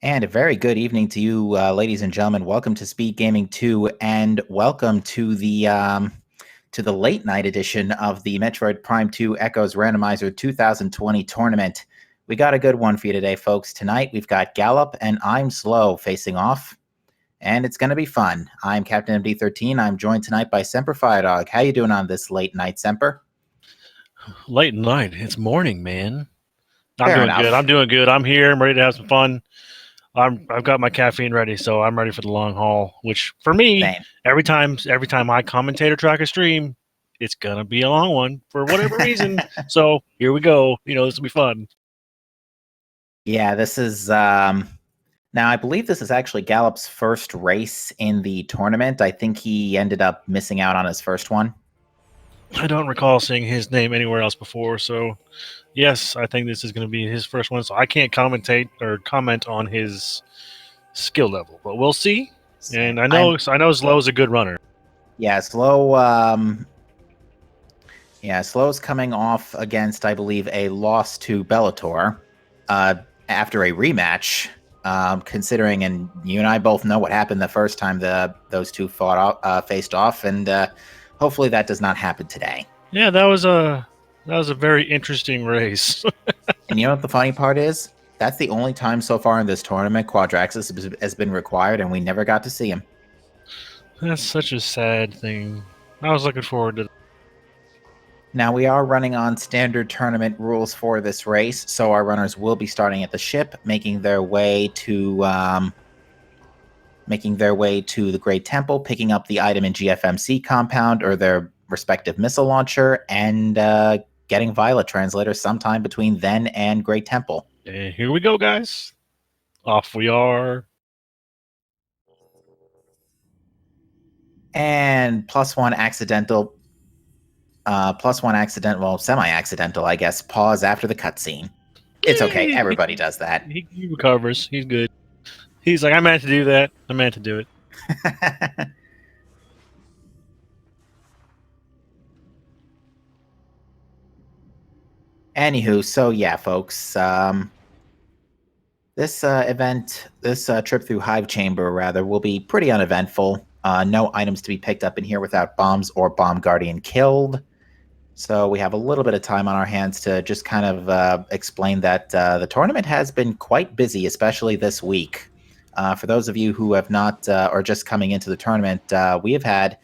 And a very good evening to you, ladies and gentlemen. Welcome to Speed Gaming 2, and welcome to the late night edition of the Metroid Prime 2 Echoes Randomizer 2020 tournament. We got a good one for you today, folks. Tonight we've got Gollop and imzlow facing off, and it's going to be fun. I'm Captain MD13. I'm joined tonight by Semper Firedog. How you doing on this late night, Semper? Late night. It's morning, man. I'm Fair doing good. enough. I'm doing good. I'm here. I'm ready to have some fun. I've got my caffeine ready, so I'm ready for the long haul. Which for me, Same. every time I commentate or track a stream, it's gonna be a long one for whatever reason. So here we go. This will be fun. Yeah, this is now I believe this is actually Gallup's first race in the tournament. I think he ended up missing out on his first one. I don't recall seeing his name anywhere else before, so yes, I think this is going to be his first one. So I can't commentate or comment on his skill level, but we'll see. And Same. I know Zlow is a good runner. Yeah, slow. Slow's coming off against, I believe, a loss to Bellator after a rematch. Considering, and you and I both know what happened the first time those two faced off, and hopefully that does not happen today. Yeah, that was a very interesting race. And you know what the funny part is? That's the only time so far in this tournament Quadraxis has been required, and we never got to see him. That's such a sad thing. I was looking forward to. Now, we are running on standard tournament rules for this race, so our runners will be starting at the ship, making their way to the Great Temple, picking up the item in GFMC compound or their respective missile launcher, and getting Violet Translator sometime between then and Great Temple. And here we go, guys. Off we are. And +1 accidental, well, semi-accidental, I guess, pause after the cutscene. It's okay. Everybody does that. He recovers. He's good. He's like, I meant to do that. I meant to do it. Anywho, so yeah, folks, this trip through Hive Chamber, rather, will be pretty uneventful. No items to be picked up in here without bombs or Bomb Guardian killed. So we have a little bit of time on our hands to just kind of explain that the tournament has been quite busy, especially this week. For those of you who have not or just coming into the tournament, we have had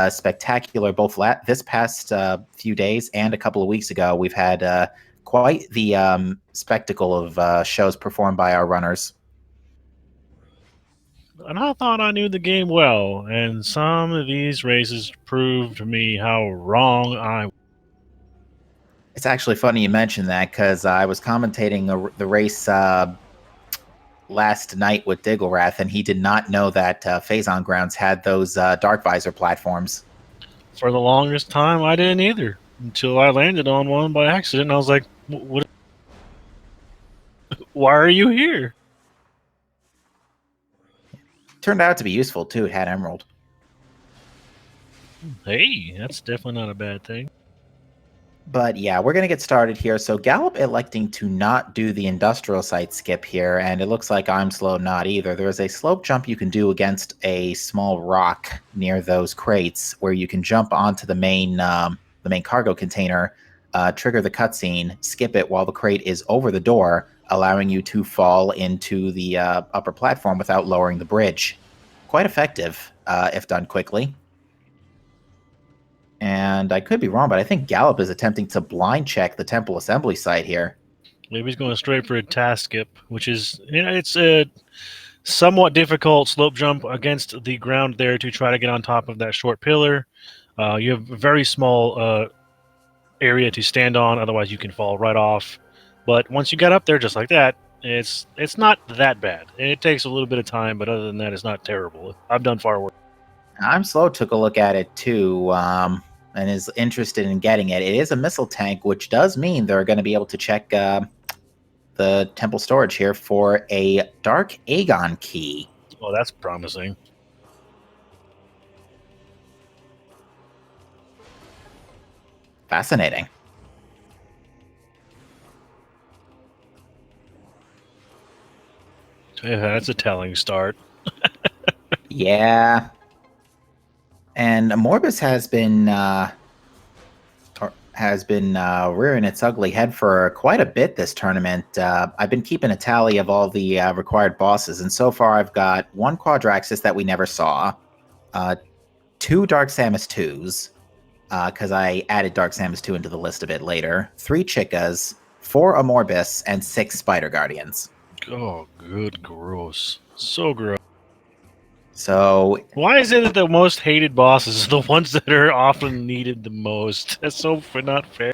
spectacular both this past few days and a couple of weeks ago. We've had quite the spectacle of shows performed by our runners. And I thought I knew the game well, and some of these races proved to me how wrong I was. It's actually funny you mentioned that because I was commentating the race last night with Digglerath, and he did not know that Phazon Grounds had those Dark Visor platforms. For the longest time, I didn't either. Until I landed on one by accident, and I was like, "What? Why are you here?" Turned out to be useful too. It had Emerald. Hey, that's definitely not a bad thing. But yeah, we're going to get started here. So Gallop electing to not do the industrial site skip here, and it looks like imzlow not either. There is a slope jump you can do against a small rock near those crates where you can jump onto the main cargo container, trigger the cutscene, skip it while the crate is over the door, allowing you to fall into the upper platform without lowering the bridge. Quite effective if done quickly. And I could be wrong, but I think Gallop is attempting to blind check the temple assembly site here. Maybe he's going straight for a task skip, which is, it's a somewhat difficult slope jump against the ground there to try to get on top of that short pillar. You have a very small area to stand on, otherwise you can fall right off. But once you get up there just like that, it's not that bad. It takes a little bit of time, but other than that, it's not terrible. I've done far worse. imzlow took a look at it too, and is interested in getting it. It is a missile tank, which does mean they're going to be able to check the temple storage here for a Dark Aegon key. Oh, that's promising. Fascinating. Yeah, that's a telling start. Yeah. And Morbus has been rearing its ugly head for quite a bit this tournament. I've been keeping a tally of all the required bosses, and so far I've got one Quadraxis that we never saw, uh, two Dark Samus 2s, because I added Dark Samus 2 into the list a bit later, three Chickas, four Amorbis, and six Spider Guardians. Oh, good, gross. So gross. So, Why is it that the most hated bosses are the ones that are often needed the most? That's so not fair.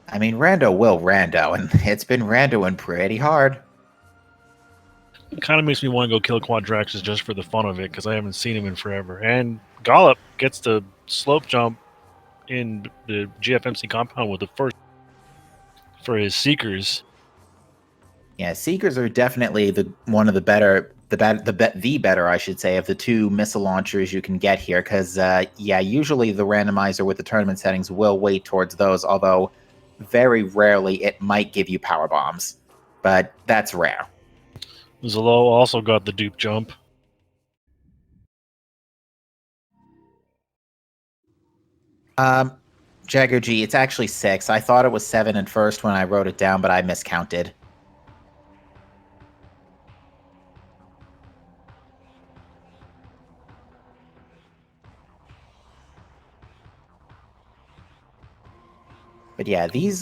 I mean, Rando will Rando, and it's been Randoing pretty hard. It kind of makes me want to go kill Quadraxis just for the fun of it, because I haven't seen him in forever. And Gollop gets the slope jump in the GFMC compound with the first for his Seekers. Yeah, Seekers are definitely one of the better, the better, I should say, of the two missile launchers you can get here. Because yeah, usually the randomizer with the tournament settings will weight towards those, although very rarely it might give you power bombs, but that's rare. Zalo also got the dupe jump. Jagger G, it's actually 6. I thought it was 7 at first when I wrote it down, but I miscounted. But yeah, these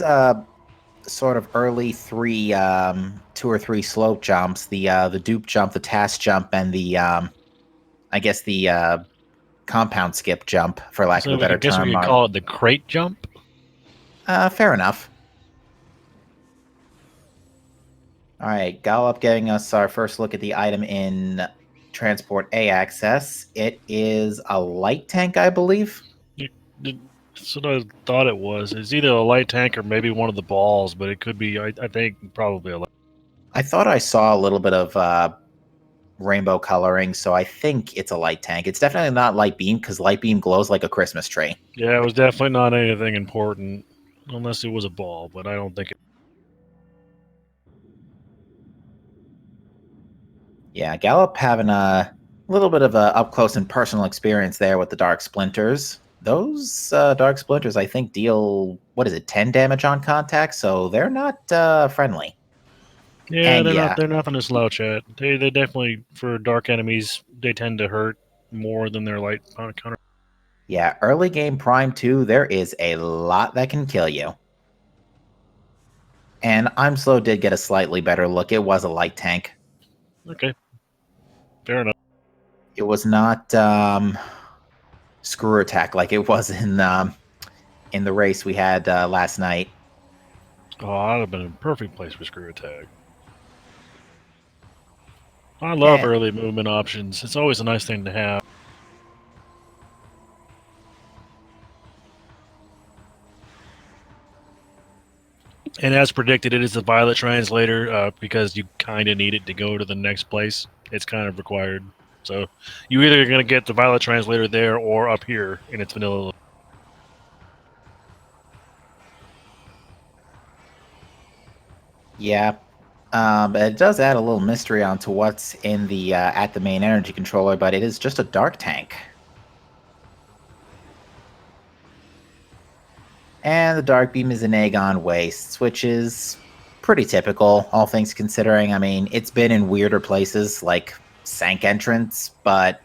sort of early two or three slope jumps, the dupe jump, the task jump, and the I guess the compound skip jump, for lack of a So I better guess we term, could are call it the crate jump. fair enough. All right, Gollop getting us our first look at the item in Transport A access. It is a light tank, I believe. That's what I thought it was. It's either a light tank or maybe one of the balls, but it could be, I think, probably a light. I thought I saw a little bit of rainbow coloring, so I think it's a light tank. It's definitely not light beam because light beam glows like a Christmas tree. Yeah, it was definitely not anything important, unless it was a ball, but I don't think it. Yeah, Gallop having a little bit of a up close and personal experience there with the Dark Splinters. Those Dark Splinters, I think, deal, what is it, 10 damage on contact, so they're not friendly. Yeah, And they're not. yeah, They're nothing to slouch at. They definitely, for dark enemies, they tend to hurt more than their light counter. yeah, early game Prime 2, there is a lot that can kill you. And imzlow did get a slightly better look. It was a light tank. Okay, fair enough. It was not screw attack like it was in the race we had last night. Oh, I'd have been a perfect place for screw attack. I love And early movement options. It's always a nice thing to have. And as predicted, it is the Violet Translator because you kind of need it to go to the next place. It's kind of required. So you either are going to get the Violet Translator there or up here in its vanilla. yeah, it does add a little mystery onto what's in the at the main energy controller, but it is just a dark tank. And the dark beam is an Aegon Wastes, which is pretty typical, all things considering. I mean, it's been in weirder places like Sank Entrance, but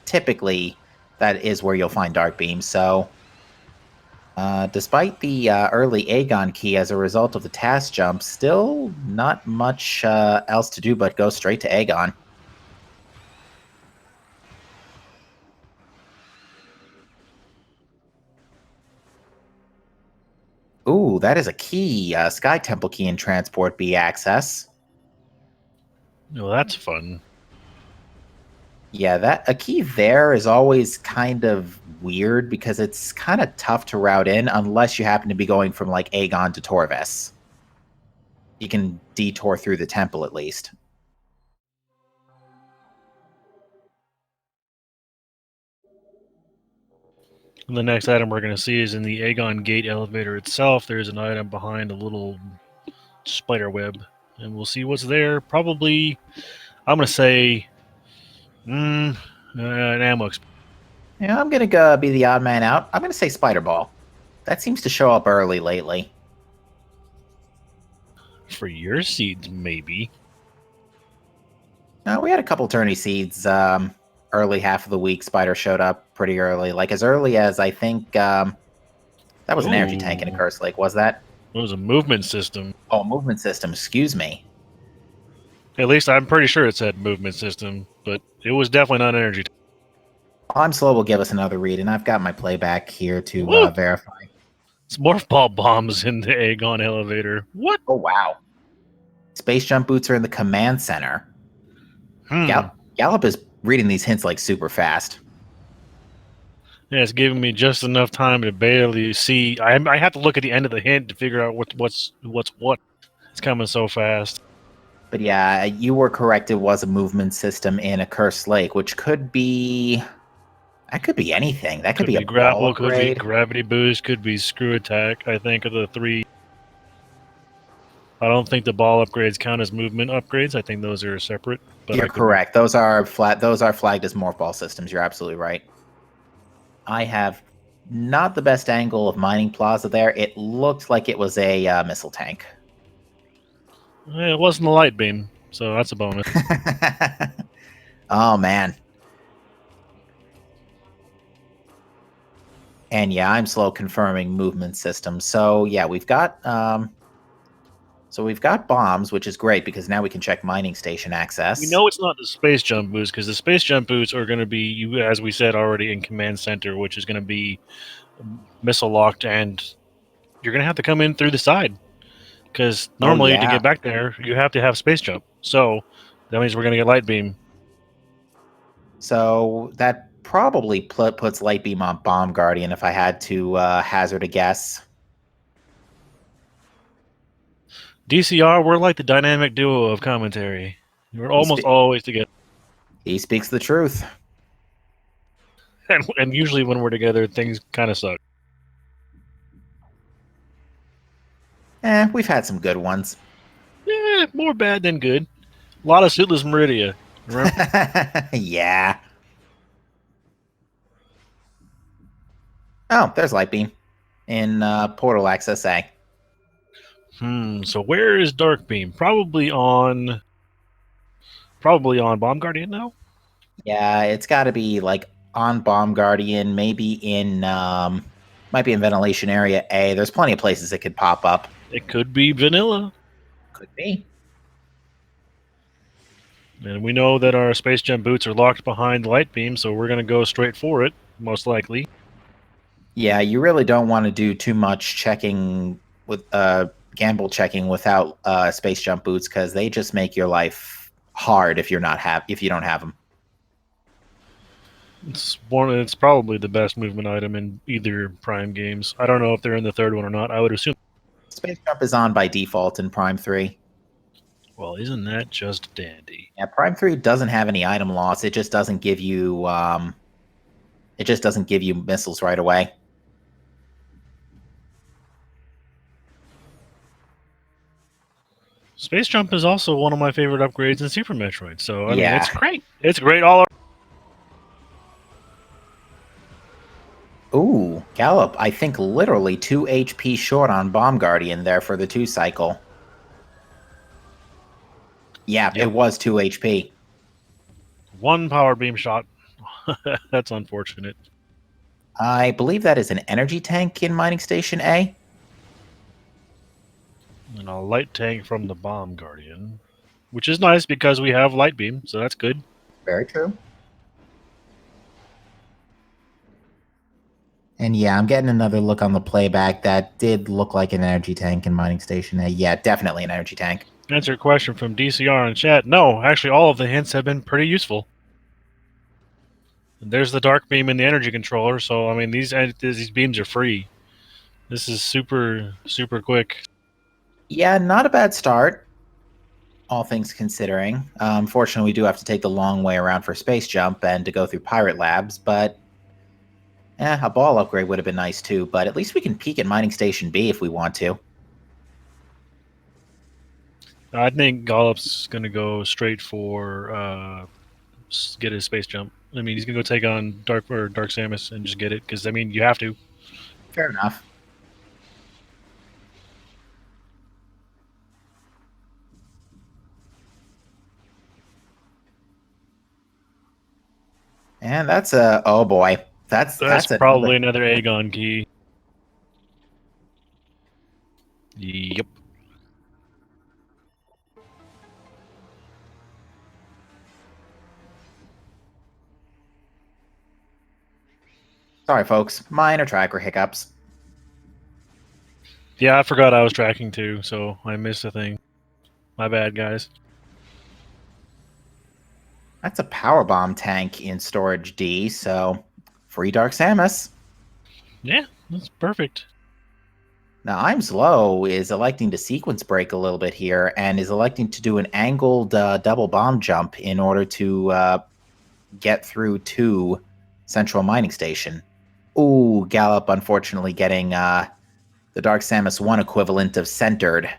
typically that is where you'll find dark beam. So, despite the early Aegon key as a result of the task jump, still not much else to do but go straight to Aegon. Ooh, that is a key, Sky Temple key in Transport B access. Well, that's fun. Yeah, that a key there is always kind of weird because it's kind of tough to route in unless you happen to be going from like Aegon to Torves. You can detour through the temple at least. And the next item we're going to see is in the Aegon Gate elevator itself. There's an item behind a little spider web. and we'll see what's there. Probably, I'm gonna say, an ammo Yeah, I'm gonna go be the odd man out. I'm gonna say Spider Ball. That seems to show up early lately. for your seeds, maybe. We had a couple tourney seeds. Early half of the week, Spider showed up pretty early, like as early as I think that was an energy tank in a Ooh, curse lake. Was that? it was a movement system. Oh, movement system. Excuse me. At least I'm pretty sure it said movement system, but it was definitely not an energy. I'm slow. Will give us another read, and I've got my playback here to Woo! verify. It's morph ball bombs in the Aegon elevator. What? Oh wow! Space jump boots are in the command center. Gollop is reading these hints like super fast. Yeah, it's giving me just enough time to barely see. I have to look at the end of the hint to figure out what's what. It's coming so fast. But yeah, you were correct. It was a movement system in a cursed lake, which could be that could be anything. That could be a ball grapple, could be upgrade. gravity boost, could be screw attack. I think of the three. I don't think the ball upgrades count as movement upgrades. I think those are separate. But You're correct. Those are flagged as morph ball systems. You're absolutely right. I have not the best angle of mining plaza there. It looked like it was a missile tank. It wasn't a light beam, so that's a bonus. Oh man. And yeah, I'm slow confirming movement system. So yeah, we've got bombs, which is great because now we can check mining station access. We know it's not the space jump boots because the space jump boots are going to be, as we said already, in command center, which is going to be missile locked, and you're going to have to come in through the side because normally to get back there you have to have space jump. So that means we're going to get light beam. So that probably puts light beam on bomb guardian if I had to hazard a guess. DCR, we're like the dynamic duo of commentary. We're almost always together. He speaks the truth. And usually when we're together, things kind of suck. We've had some good ones. Yeah, more bad than good. A lot of suitless Meridia. Yeah. Oh, there's light beam in portal access A. So where is dark beam? Probably on bomb guardian now. Yeah, it's got to be like on bomb guardian, maybe in might be in ventilation area A. There's plenty of places it could pop up. It could be vanilla. Could be. And we know that our space jump boots are locked behind light beam, so we're going to go straight for it, most likely. Yeah, you really don't want to do too much checking with gamble checking without space jump boots because they just make your life hard if you don't have them. It's probably the best movement item in either Prime games. I don't know if they're in the third one or not. I would assume. Space jump is on by default in Prime 3. Well, isn't that just dandy? Yeah, Prime 3 doesn't have any item loss. It just doesn't give you missiles right away. Space jump is also one of my favorite upgrades in Super Metroid. So I mean, Yeah. it's great. It's great all around. Ooh, Gollop, I think literally 2 HP short on Bomb Guardian there for the 2 cycle. Yeah, Yep. It was 2 HP. One power beam shot. That's unfortunate. I believe that is an energy tank in Mining Station A. And a light tank from the Bomb Guardian, which is nice because we have light beam, so that's good. Very true. And yeah, I'm getting another look on the playback. That did look like an energy tank in Mining Station A. Yeah, definitely an energy tank. Answer a question from DCR in chat. No, actually, all of the hints have been pretty useful. There's the dark beam and the energy controller, so I mean these beams are free. This is super quick. Yeah, not a bad start, all things considering. Unfortunately, we do have to take the long way around for Space Jump and to go through Pirate Labs, but a ball upgrade would have been nice too, but at least we can peek at Mining Station B if we want to. I think Gollop's going to go straight for get his space jump. I mean, he's going to go take on Dark Samus and just get it because I mean you have to. Fair enough. And that's a oh boy, that's Probably another Aegon key. Yep. Sorry, folks, minor tracker hiccups. Yeah, I forgot I was tracking too, so I missed a thing. My bad, guys. That's a power bomb tank in storage D, so free Dark Samus. Yeah, that's perfect. Now, imzlow is electing to sequence break a little bit here and is electing to do an angled double bomb jump in order to get through to Central Mining Station. Ooh, Gollop unfortunately getting the Dark Samus 1 equivalent of centered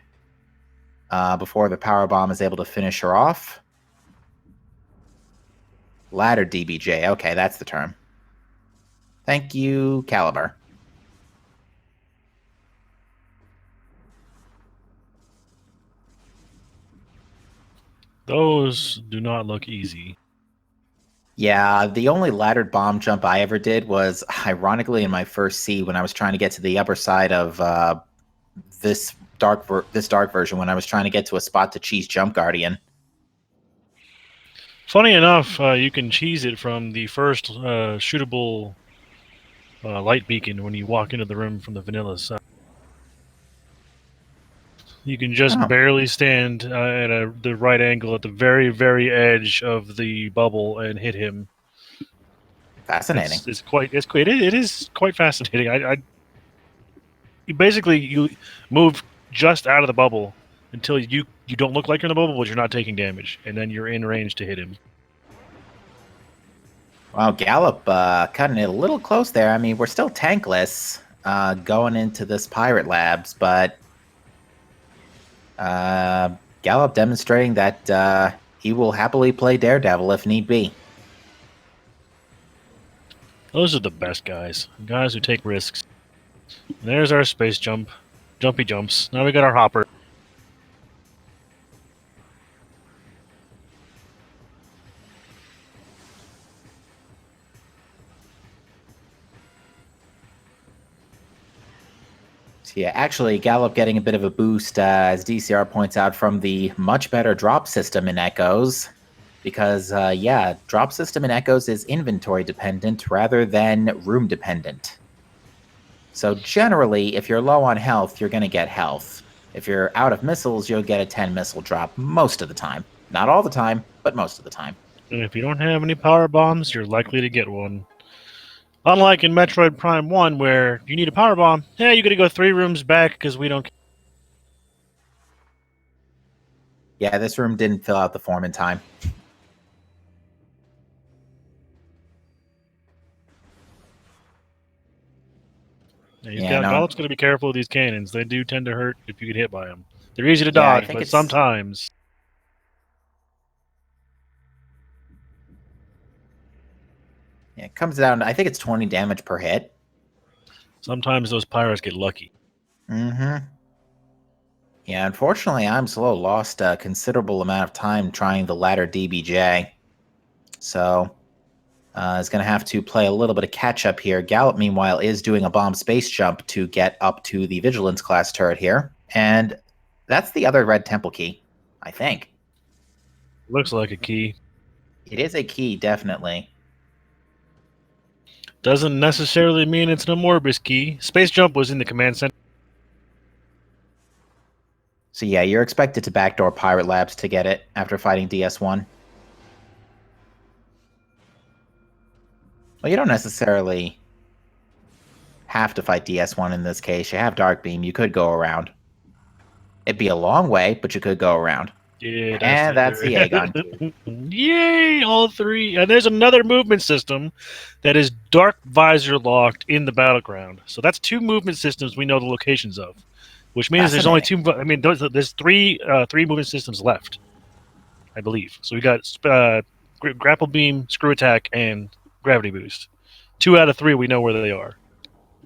before the power bomb is able to finish her off. Ladder DBJ. Okay, that's the term. Thank you, Caliber. Those do not look easy. Yeah, the only laddered bomb jump I ever did was, ironically, in my first C when I was trying to get to the upper side of this dark version when I was trying to get to a spot to cheese Jump Guardian. Funny enough, you can cheese it from the first shootable light beacon when you walk into the room from the vanilla side. You can just barely stand at the right angle at the very, very edge of the bubble and hit him. Fascinating. It is quite fascinating. You basically move just out of the bubble until you don't look like you're in the bubble, but you're not taking damage, and then you're in range to hit him. Wow, Gollop cutting it a little close there. I mean, we're still tankless going into this Pirate Labs, but Gollop demonstrating that he will happily play Daredevil if need be. Those are the best guys who take risks. And there's our space jump. Jumpy jumps. Now we got our hopper. Yeah, actually, Gollop getting a bit of a boost, as DCR points out, from the much better drop system in Echoes. Because, yeah, drop system in Echoes is inventory dependent rather than room dependent. So generally, if you're low on health, you're going to get health. If you're out of missiles, you'll get a 10 missile drop most of the time. Not all the time, but most of the time. And if you don't have any power bombs, you're likely to get one. Unlike in Metroid Prime 1, where you need a power bomb, yeah, you got to go 3 rooms back because we don't. Yeah, this room didn't fill out the form in time. Yeah, Gollop's got to be careful with these cannons. They do tend to hurt if you get hit by them. They're easy to dodge, but sometimes. Yeah, it comes down to, I think it's 20 damage per hit. Sometimes those pirates get lucky. Mm-hmm. Yeah, unfortunately, imzlow lost a considerable amount of time trying the ladder DBJ. So, is going to have to play a little bit of catch-up here. Gollop, meanwhile, is doing a bomb space jump to get up to the Vigilance class turret here. And that's the other red temple key, I think. Looks like a key. It is a key, definitely. Doesn't necessarily mean it's an Morbius key. Space jump was in the command center. So yeah, you're expected to backdoor Pirate Labs to get it after fighting DS1. Well, you don't necessarily have to fight DS1 in this case. You have Dark Beam. You could go around. It'd be a long way, but you could go around. Yeah, that's the Aegon. Yay, all 3. And there's another movement system that is dark visor locked in the battleground. So that's 2 movement systems we know the locations of. which means there's only two. I mean, there's three movement systems left, I believe. So we got grapple beam, screw attack, and gravity boost. 2 out of 3 we know where they are.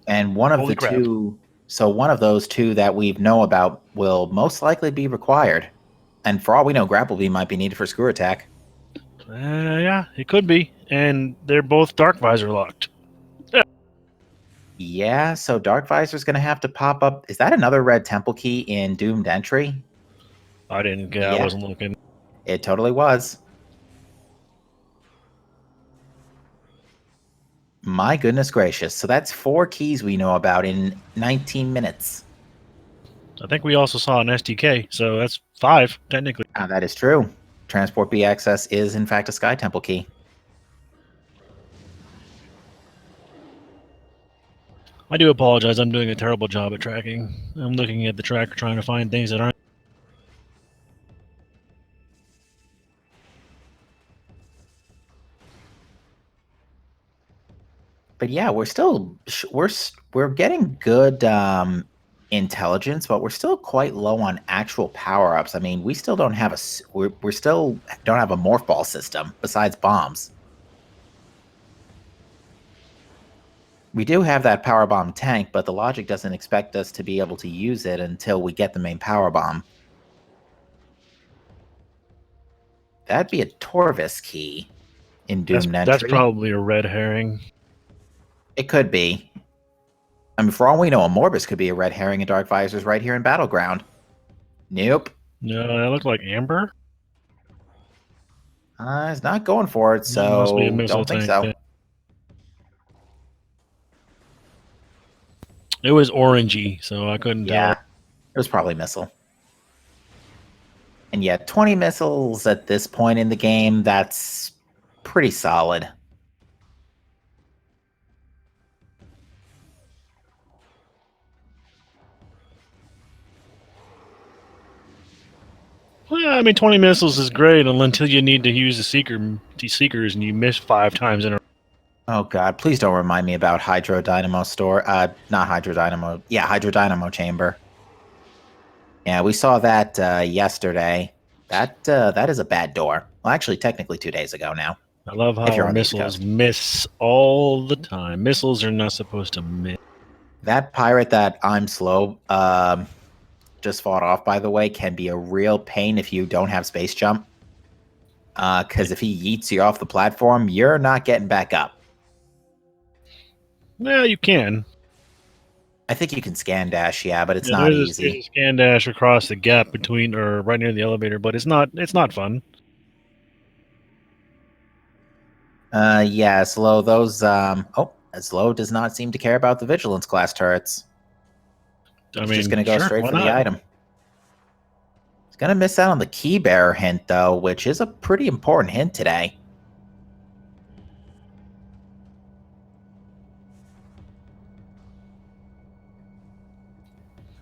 And one of Holy the crap. two, so one of those two that we know about will most likely be required. And for all we know, grapple beam might be needed for screw attack. Yeah, it could be. And they're both dark visor locked. Yeah, so Dark Visor's going to have to pop up. Is that another red temple key in Doomed Entry? I didn't get. I wasn't looking. It totally was. My goodness gracious. So that's 4 keys we know about in 19 minutes. I think we also saw an SDK, so that's 5 technically. That is true. Transport B access is in fact a Sky Temple key. I do apologize. I'm doing a terrible job at tracking. I'm looking at the tracker trying to find things that aren't. But yeah, we're getting good intelligence, but we're still quite low on actual power-ups. I mean, we still don't have we still don't have a morph ball system besides bombs. We do have that power bomb tank, but the logic doesn't expect us to be able to use it until we get the main power bomb. That'd be a Torvis key in Doomed Entry. That's probably a red herring. It could be. I mean, for all we know, a Morbus could be a red herring in Dark Visors right here in Battleground. Nope. No, that looked like amber. It's not going for it, so must be a missile don't think tank, so. yeah. It was orangey, so I couldn't tell. It was probably missile. And yeah, 20 missiles at this point in the game, that's pretty solid. Well, I mean, 20 missiles is great until you need to use the seekers and you miss 5 times in a row. Oh god, please don't remind me about Hydro Dynamo store. Not Hydro Dynamo. Yeah, Hydro Dynamo chamber. Yeah, we saw that yesterday. That is a bad door. Well, actually, technically 2 days ago now. I love how our missiles miss all the time. Missiles are not supposed to miss. That pirate that imzlow just fought off, by the way, can be a real pain if you don't have space jump. Because if he yeets you off the platform, you're not getting back up. Well, you can. I think you can scan dash, yeah, but it's not easy. There's a scan dash across the gap between, or right near the elevator, but it's not fun. Yeah, Slow, those, Slow does not seem to care about the Vigilance class turrets. He's just going to go straight for the item. He's going to miss out on the key bearer hint, though, which is a pretty important hint today.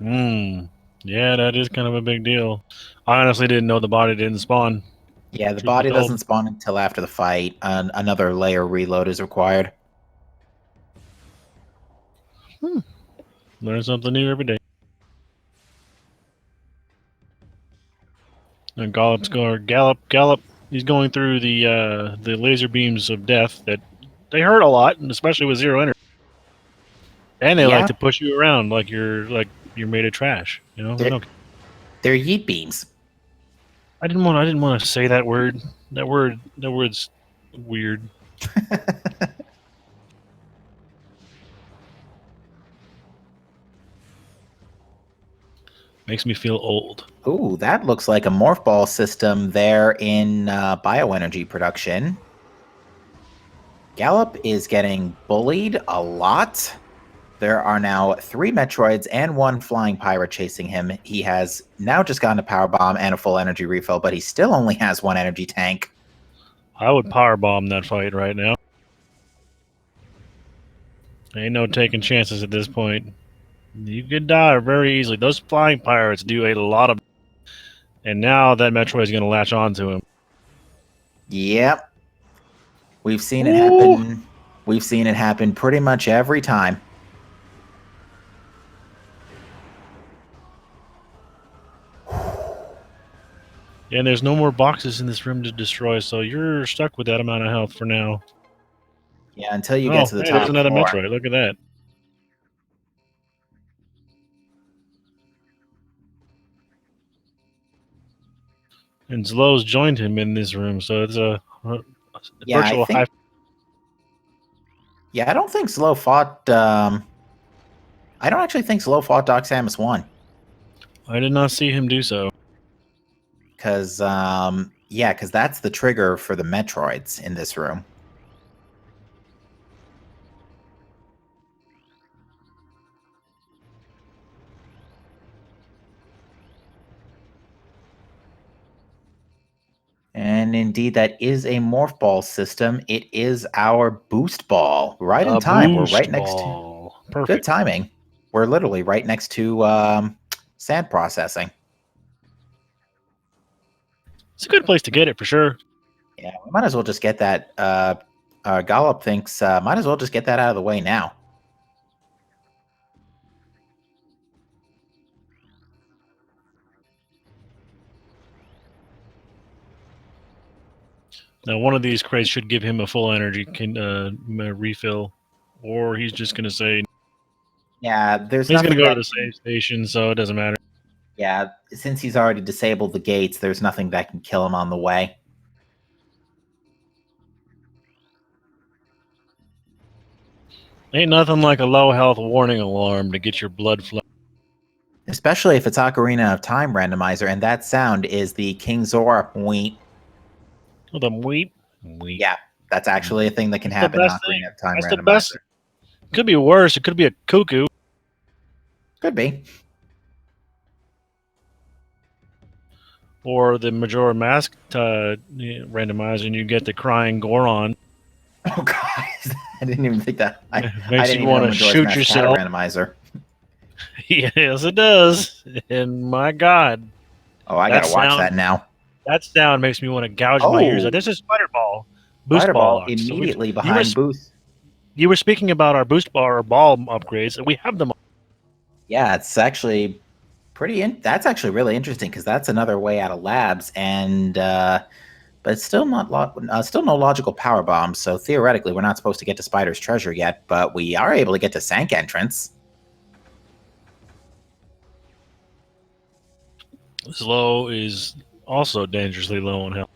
Yeah, that is kind of a big deal. I honestly didn't know the body didn't spawn. Yeah, the body doesn't spawn until after the fight. Another layer reload is required. Learn something new every day. And Gallop. He's going through the laser beams of death that they hurt a lot, and especially with 0 energy. And they like to push you around like you're made of trash. You know, they're yeet beams. I didn't want to say that word. That word's weird. Makes me feel old. Ooh, that looks like a morph ball system there in bioenergy production. Gallop is getting bullied a lot. There are now 3 Metroids and 1 flying pirate chasing him. He has now just gotten a power bomb and a full energy refill, but he still only has 1 energy tank. I would power bomb that fight right now. Ain't no taking chances at this point. You could die very easily. Those flying pirates do a lot of... And now that Metroid is going to latch onto him. Yep. We've seen it happen. We've seen it happen pretty much every time. And there's no more boxes in this room to destroy, so you're stuck with that amount of health for now. Yeah, until you get Oh, to the hey, there's top another floor. Metroid. Look at that. And Zlow's joined him in this room, so it's a Yeah, I virtual high. think. Yeah, I don't think Slow fought. I don't actually think Slow fought Doc Samus 1. I did not see him do so. Because, yeah, because that's the trigger for the Metroids in this room. And indeed, that is a morph ball system. It is our boost ball. Right in A time. We're boost right next to. ball. Good Perfect. timing. We're literally right next to sand processing. It's a good place to get it for sure. Yeah, we might as well just get that. Gollop thinks might as well just get that out of the way now. Now, one of these crates should give him a full energy refill, or he's just going to say Yeah, there's he's going to nothing go to that. the save station, so it doesn't matter. Yeah, since he's already disabled the gates, there's nothing that can kill him on the way. Ain't nothing like a low health warning alarm to get your blood flowing. Especially if it's Ocarina of Time randomizer, and that sound is the King Zora wheat. With a weep. Yeah, that's actually a thing that can That's the happen in best thing. Ocarina of Time That's the best. randomizer. Could be worse. It could be a cuckoo. Could be. Or the Majora Mask randomizer, and you get the crying Goron. Oh god, I didn't even think that. I Makes didn't you even know want to Majora's shoot Mask had a yourself. randomizer. Yes, it does. And my God, Oh, I that gotta watch sound that now. that sound makes me want to gouge my ears out. Oh, This is Spider Ball, Boost Ball Fireball Locks. So immediately you were behind Boost. you were speaking about our Boost Ball or Ball upgrades, and we have them. Yeah, it's actually that's actually really interesting because that's another way out of labs, and but it's still not still no logical power bombs. So theoretically, we're not supposed to get to Spider's treasure yet, but we are able to get to Sank entrance. Slow is also dangerously low on health.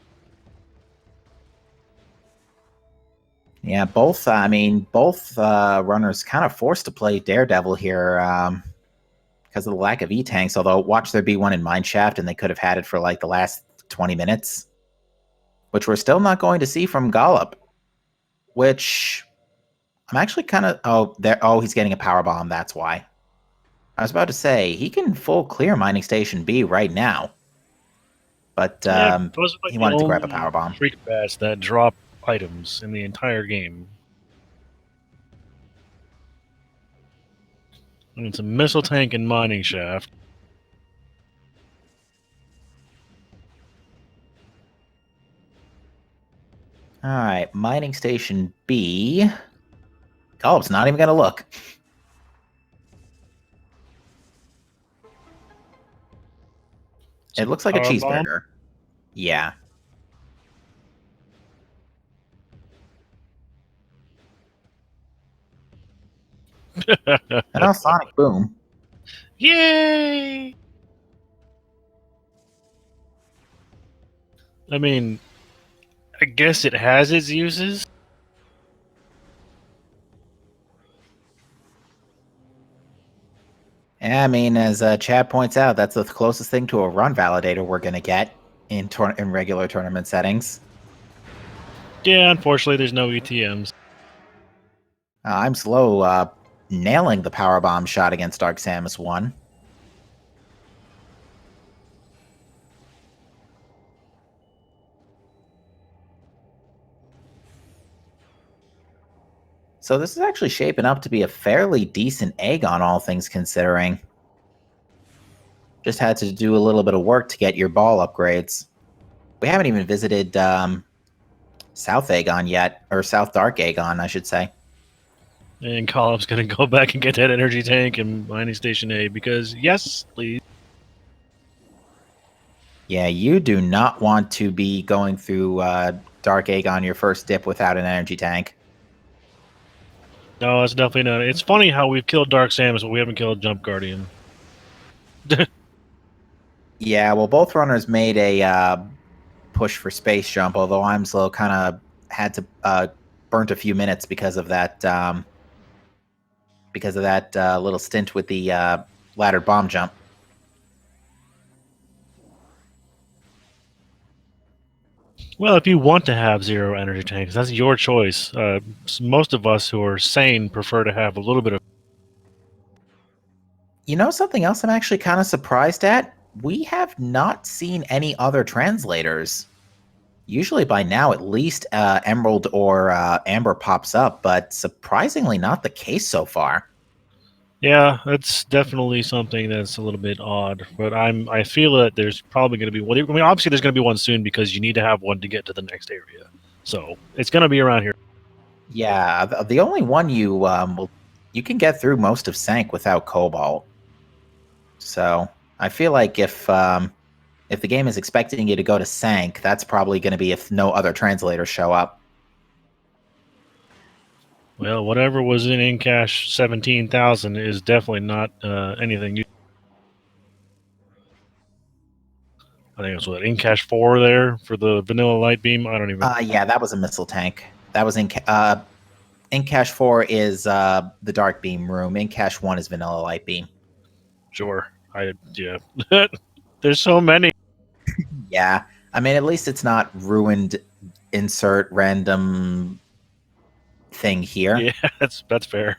Yeah, both. I mean, both runners kind of forced to play Daredevil here because of the lack of E tanks. Although, watch there be one in Mineshaft, and they could have had it for like the last 20 minutes, which we're still not going to see from Gollop. Which I'm actually kind of. Oh, there. Oh, he's getting a power bomb. That's why. I was about to say he can full clear Mining Station B right now, but Yeah, those are like he the wanted to grab a only power bomb. freak bats that drop items in the entire game. And it's a missile tank and mining shaft. All right, Mining Station B. Gollop's not even going to look. It looks like a Power bomb. cheeseburger. Yeah. Oh, Sonic Boom. Yay! I mean, I guess it has its uses. Yeah, I mean, as Chad points out, that's the closest thing to a run validator we're going to get in regular tournament settings. Yeah, unfortunately, there's no ETMs. imzlow nailing the powerbomb shot against Dark Samus 1. So this is actually shaping up to be a fairly decent egg on all things considering. Just had to do a little bit of work to get your ball upgrades. We haven't even visited South Aegon yet, or South Dark Aegon, I should say. And Gollop's gonna go back and get that energy tank in mining station A because yes, please. Yeah, you do not want to be going through Dark Egg on your first dip without an energy tank. No, it's definitely not. It's funny how we've killed Dark Samus, but we haven't killed Jump Guardian. Yeah, well, both runners made a push for space jump, although imzlow kind of had to burnt a few minutes because of that little stint with the laddered bomb jump. Well, if you want to have zero energy tanks, that's your choice. Most of us who are sane prefer to have a little bit of. You know something else I'm actually kind of surprised at? We have not seen any other translators. Usually by now, at least Emerald or Amber pops up, but surprisingly not the case so far. Yeah, that's definitely something that's a little bit odd. But I feel that there's probably going to be one. I mean, obviously there's going to be one soon because you need to have one to get to the next area. So it's going to be around here. Yeah, the only one you can get through most of Sank without Cobalt. So I feel like if the game is expecting you to go to Sank, that's probably going to be if no other translators show up. Well, whatever was in cache 17,000 is definitely not anything new. I think it's what in cache 4 there for the vanilla light beam. I don't even. Yeah, that was a missile tank. That was in cache 4 is the dark beam room. In cache 1 is vanilla light beam. Sure. Yeah. There's so many. Yeah, I mean at least it's not ruined. Insert random thing here. Yeah, that's fair.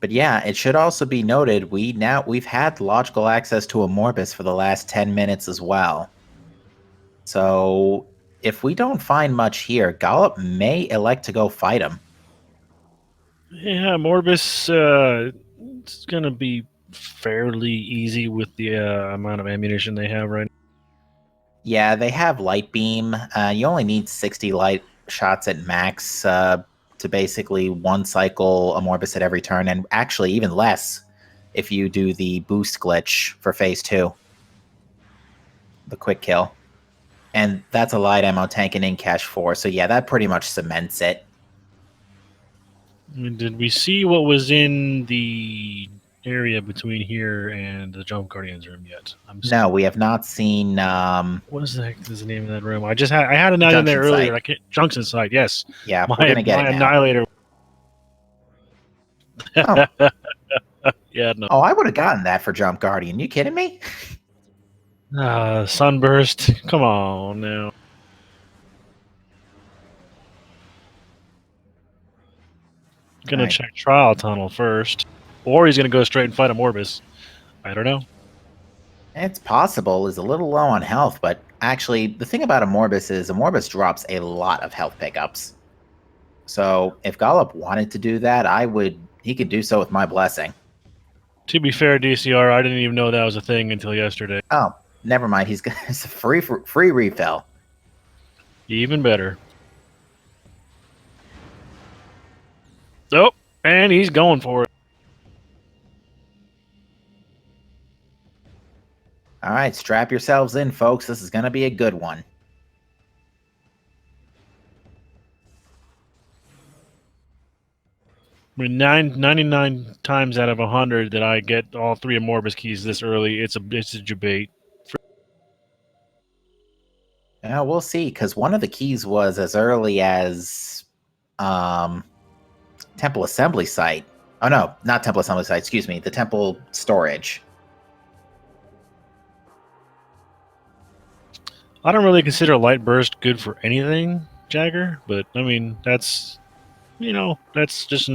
But yeah, it should also be noted we've had logical access to a Morbus for the last 10 minutes as well. So if we don't find much here, Gollop may elect to go fight him. Yeah, Morbus. It's gonna be fairly easy with the amount of ammunition they have right now. Yeah, they have light beam. You only need 60 light shots at max to basically one cycle a Morbus at every turn, and actually even less if you do the boost glitch for phase 2. The quick kill. And that's a light ammo tank in cache 4, so yeah, that pretty much cements it. I mean, did we see what was in the area between here and the Jump Guardians room yet? No, we have not seen. What is the heck is the name of that room? I had an item there earlier. I can't. Junction site. Yes. Yeah, we're gonna get it now. Annihilator. Oh. Yeah. No. Oh, I would have gotten that for Jump Guardian. You kidding me? Sunburst. Come on now. Gonna check Trial Tunnel first, or he's gonna go straight and fight a Morbus. I don't know. It's possible. Is a little low on health, but actually, the thing about a Morbus is a Morbus drops a lot of health pickups. So if Gollop wanted to do that, he could do so with my blessing. To be fair, DCR, I didn't even know that was a thing until yesterday. Oh, never mind. It's a free refill. Even better. Oh, and he's going for it. All right, strap yourselves in, folks. This is going to be a good one. I mean, 99 times out of 100 that I get all 3 Morbus keys this early, it's a debate. Yeah, we'll see, because one of the keys was as early as Temple Assembly Site. Oh, no, not Temple Assembly Site. Excuse me, the Temple Storage. I don't really consider Light Burst good for anything, Jagger, but, I mean, that's just...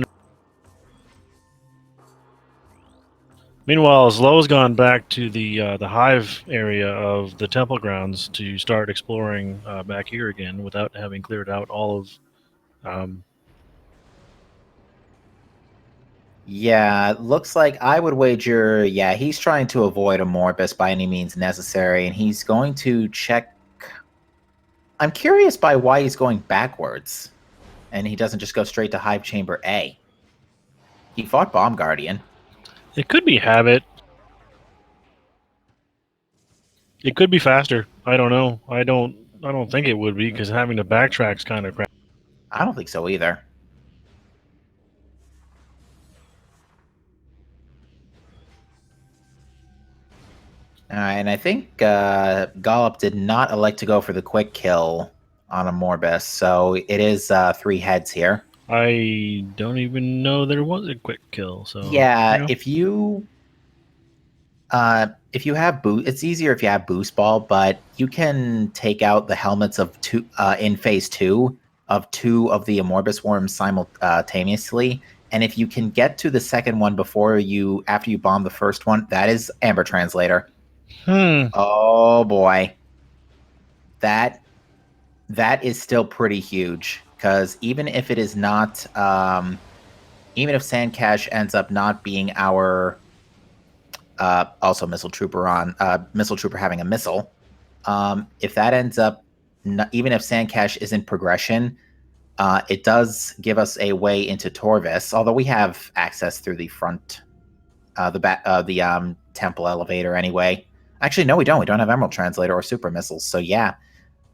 Meanwhile, Zlow's gone back to the hive area of the temple grounds to start exploring back here again without having cleared out all of... Yeah, it looks like I would wager, yeah, he's trying to avoid a Morbus by any means necessary, and he's going to check... I'm curious by why he's going backwards, and he doesn't just go straight to Hive Chamber A. He fought Bomb Guardian. It could be habit. It could be faster. I don't know. I don't think it would be because having to backtrack's kind of crap. I don't think so either. And I think Gollop did not elect to go for the quick kill on a Morbus, so it is 3 heads here. I don't even know there was a quick kill. So Yeah, if you have boost, it's easier if you have boost ball, but you can take out the helmets of two in phase 2 of 2 of the Amorbus worms simultaneously. And if you can get to the second one after you bomb the first one, that is Amber Translator. Oh boy, that is still pretty huge, because even if it is not, even if Sandcash ends up not being our also Missile Trooper Missile Trooper having a missile, if that ends up, even if Sandcash isn't progression, it does give us a way into Torvis, although we have access through the front, the temple elevator anyway. Actually, no, we don't. We don't have Emerald Translator or Super Missiles, so yeah,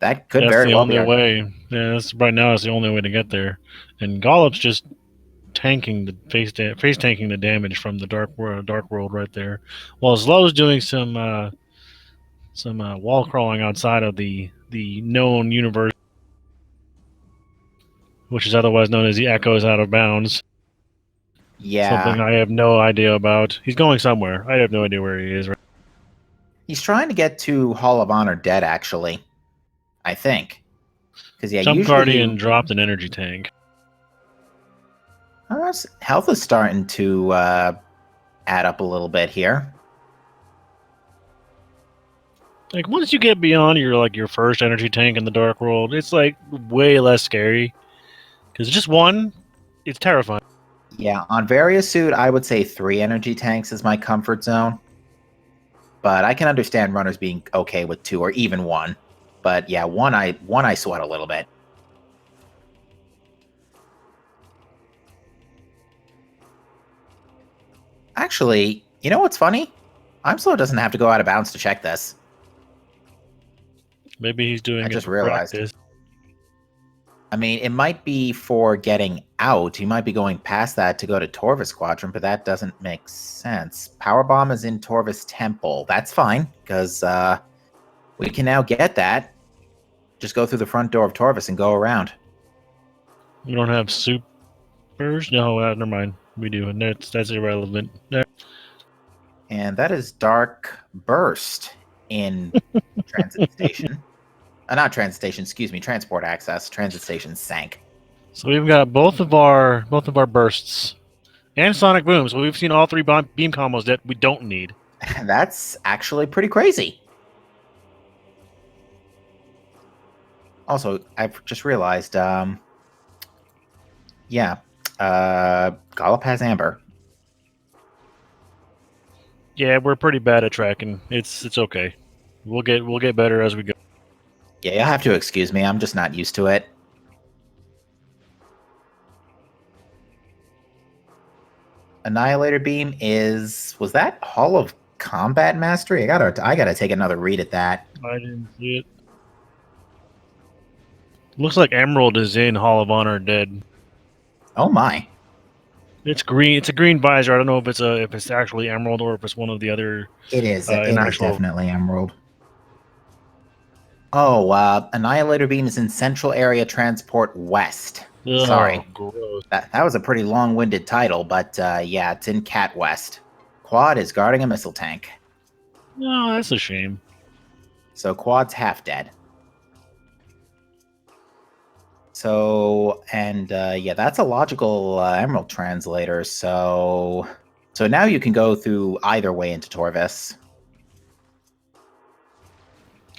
that could very well be the only way. Yeah, right now is the only way to get there. And Gollop's just tanking the face tanking the damage from the dark world right there, while Zlow's doing some wall crawling outside of the known universe, which is otherwise known as the Echoes Out of Bounds. Yeah, something I have no idea about. He's going somewhere. I have no idea where he is. he's trying to get to Hall of Honor dead, actually. I think, because yeah, Some usually Guardian dropped an energy tank. Health is starting to add up a little bit here. Like once you get beyond your first energy tank in the Dark World, it's like way less scary. Because just one, it's terrifying. Yeah, on Various Suit, I would say 3 energy tanks is my comfort zone. But I can understand runners being okay with 2 or even 1. But yeah, one I sweat a little bit. Actually, you know what's funny? imzlow doesn't have to go out of bounds to check this. Maybe he's doing I it just for realized. practice. I mean, it might be for getting out. He might be going past that to go to Torvis Quadrant, but that doesn't make sense. Powerbomb is in Torvis Temple. That's fine, because we can now get that. Just go through the front door of Torvis and go around. We don't have supers? No, never mind. We do, and that's irrelevant. And that is Dark Burst in Transit Station. Not Transit Station, excuse me, Transport Access. Transit Station sank. So we've got both of our bursts and Sonic Boom. So we've seen all 3 beam combos that we don't need. That's actually pretty crazy. Also, I've just realized, yeah, Gollop has Amber. Yeah, we're pretty bad at tracking. It's okay. We'll get better as we go. Yeah, you'll have to excuse me. I'm just not used to it. Annihilator Beam was that Hall of Combat Mastery? I gotta take another read at that. I didn't see it. Looks like Emerald is in Hall of Honor dead. Oh my. It's green. It's a green visor. I don't know if it's actually Emerald or if it's one of the other. It is. It is definitely Emerald. Oh, Annihilator Beam is in Central Area Transport West. Ugh, Sorry. Gross. That was a pretty long-winded title, but yeah, it's in Cat West. Quad is guarding a missile tank. No, that's a shame. So Quad's half dead. So, and yeah, that's a logical Emerald Translator. So now you can go through either way into Torvis.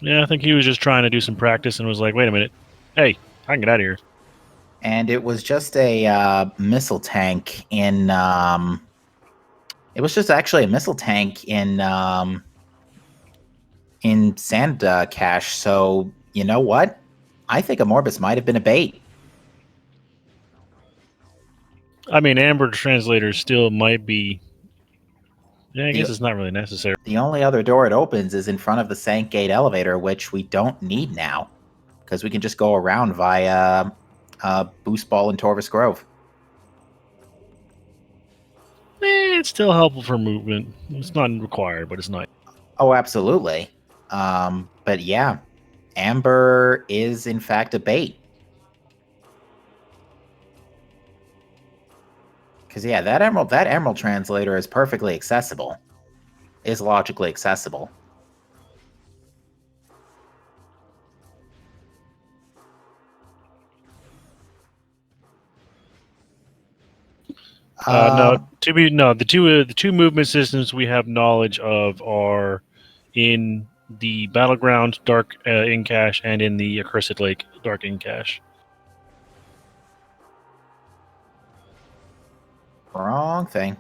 Yeah, I think he was just trying to do some practice and was like, wait a minute. Hey, I can get out of here. And it was just a missile tank in... it was just actually a missile tank in Sand Cache. So, you know what? I think Amorbus might have been a bait. I mean, Amber Translator still might be Yeah, I guess it's not really necessary. The only other door it opens is in front of the Sank Gate elevator, which we don't need now, because we can just go around via Boost Ball and Torvis Grove. It's still helpful for movement. It's not required, but it's nice. Oh, absolutely. But yeah, Amber is in fact a bait. Because yeah, that emerald translator is perfectly accessible. Is logically accessible. No, the two movement systems we have knowledge of are in the Battleground Dark in cache and in the Accursed Lake Dark in cache. Wrong thing.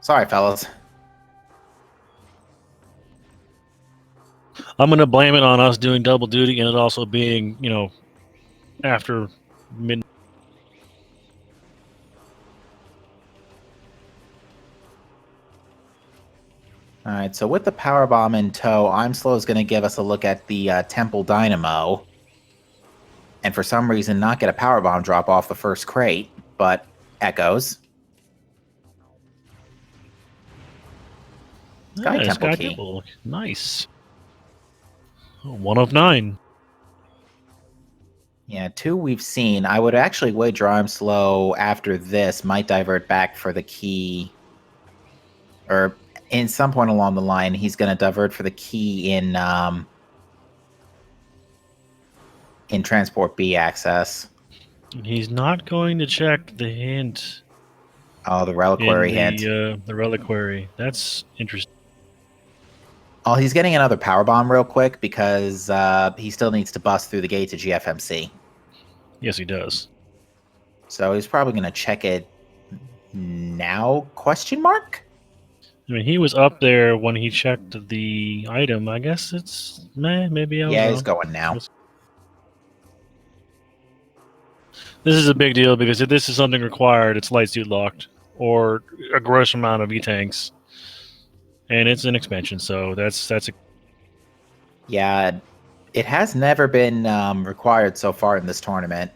Sorry, fellas. I'm gonna blame it on us doing double duty and it also being, after midnight. All right, so with the power bomb in tow, imzlow is going to give us a look at the Temple Dynamo, and for some reason not get a power bomb drop off the first crate, but echoes. Sky Temple key. Temple. Nice. 1 of 9. Yeah, 2 we've seen. I would actually wager imzlow after this might divert back for the key, or in some point along the line, he's going to divert for the key in Transport B access. He's not going to check the hint. Oh, the reliquary hint. The reliquary. That's interesting. Oh, he's getting another power bomb real quick because he still needs to bust through the gate to GFMC. Yes, he does. So he's probably going to check it now? Question mark? I mean, he was up there when he checked the item. I guess it's maybe I was wrong. He's going now. This is a big deal because if this is something required, it's light suit locked or a gross amount of E-tanks, and it's an expansion. So that's a. Yeah, it has never been required so far in this tournament.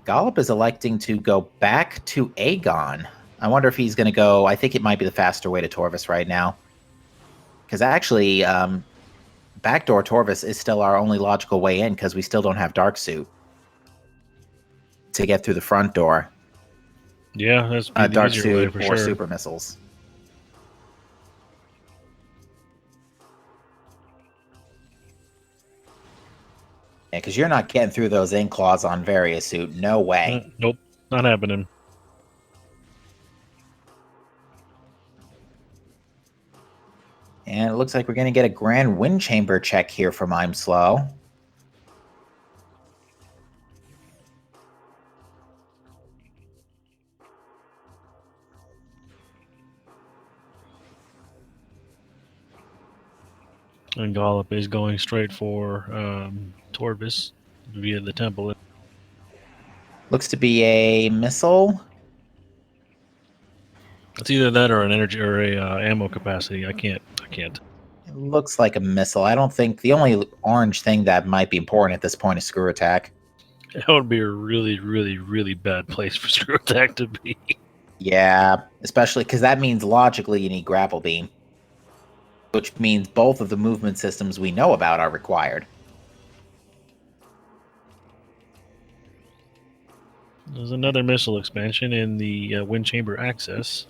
Gollop is electing to go back to Aegon. I wonder if he's going to go. I think it might be the faster way to Torvis right now. Because actually, backdoor Torvis is still our only logical way in because we still don't have Dark Suit to get through the front door. Yeah, that's Dark Suit for or sure. Super Missiles. Yeah, because you're not getting through those ink claws on Various Suit. No way. Nope, not happening. And it looks like we're going to get a Grand Wind Chamber check here from imzlow. And Gollop is going straight for Torvis via the temple. Looks to be a missile. It's either that or an energy or a ammo capacity. I can't. It looks like a missile. I don't think the only orange thing that might be important at this point is screw attack. That would be a really, really, really bad place for screw attack to be. Yeah, especially because that means logically you need grapple beam, which means both of the movement systems we know about are required. There's another missile expansion in the wind chamber access.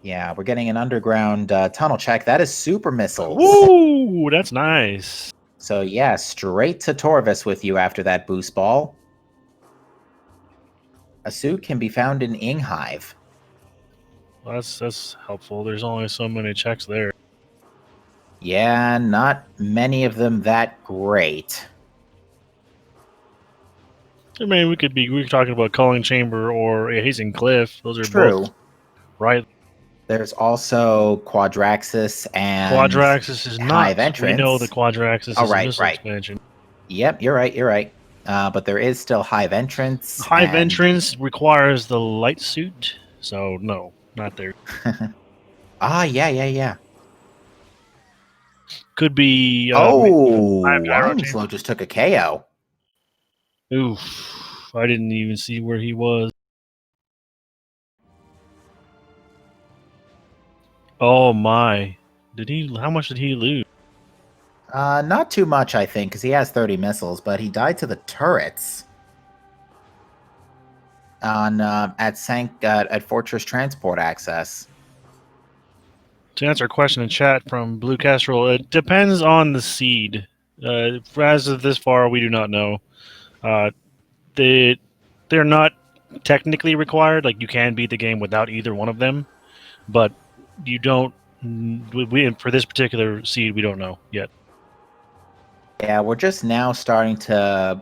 Yeah, we're getting an underground tunnel check. That is super missiles. Woo! That's nice. So yeah, straight to Torvis with you after that boost ball. A suit can be found in Inghive. Well, that's helpful. There's only so many checks there. Yeah, not many of them that great. I mean, we're talking about Culling Chamber or Hazing Cliff. Those are True. both right. There's also Quadraxis and Quadraxis is not. Hive entrance. We know the Quadraxis is a missile right. expansion. Yep, you're right. but there is still Hive entrance. Hive And entrance requires the light suit, so no, not there. yeah. Could be Hive Oh, gyro imzlow just took a KO. Oof, I didn't even see where he was. Oh my. Did he? How much did he lose? Not too much, I think, because he has 30 missiles, but he died to the turrets on at Fortress Transport Access. To answer a question in chat from Blue Castrol, it depends on the seed. As of this far, we do not know. Uh, they're not technically required. Like you can beat the game without either one of them, but you don't. For this particular seed, we don't know yet. Yeah, we're just now starting to.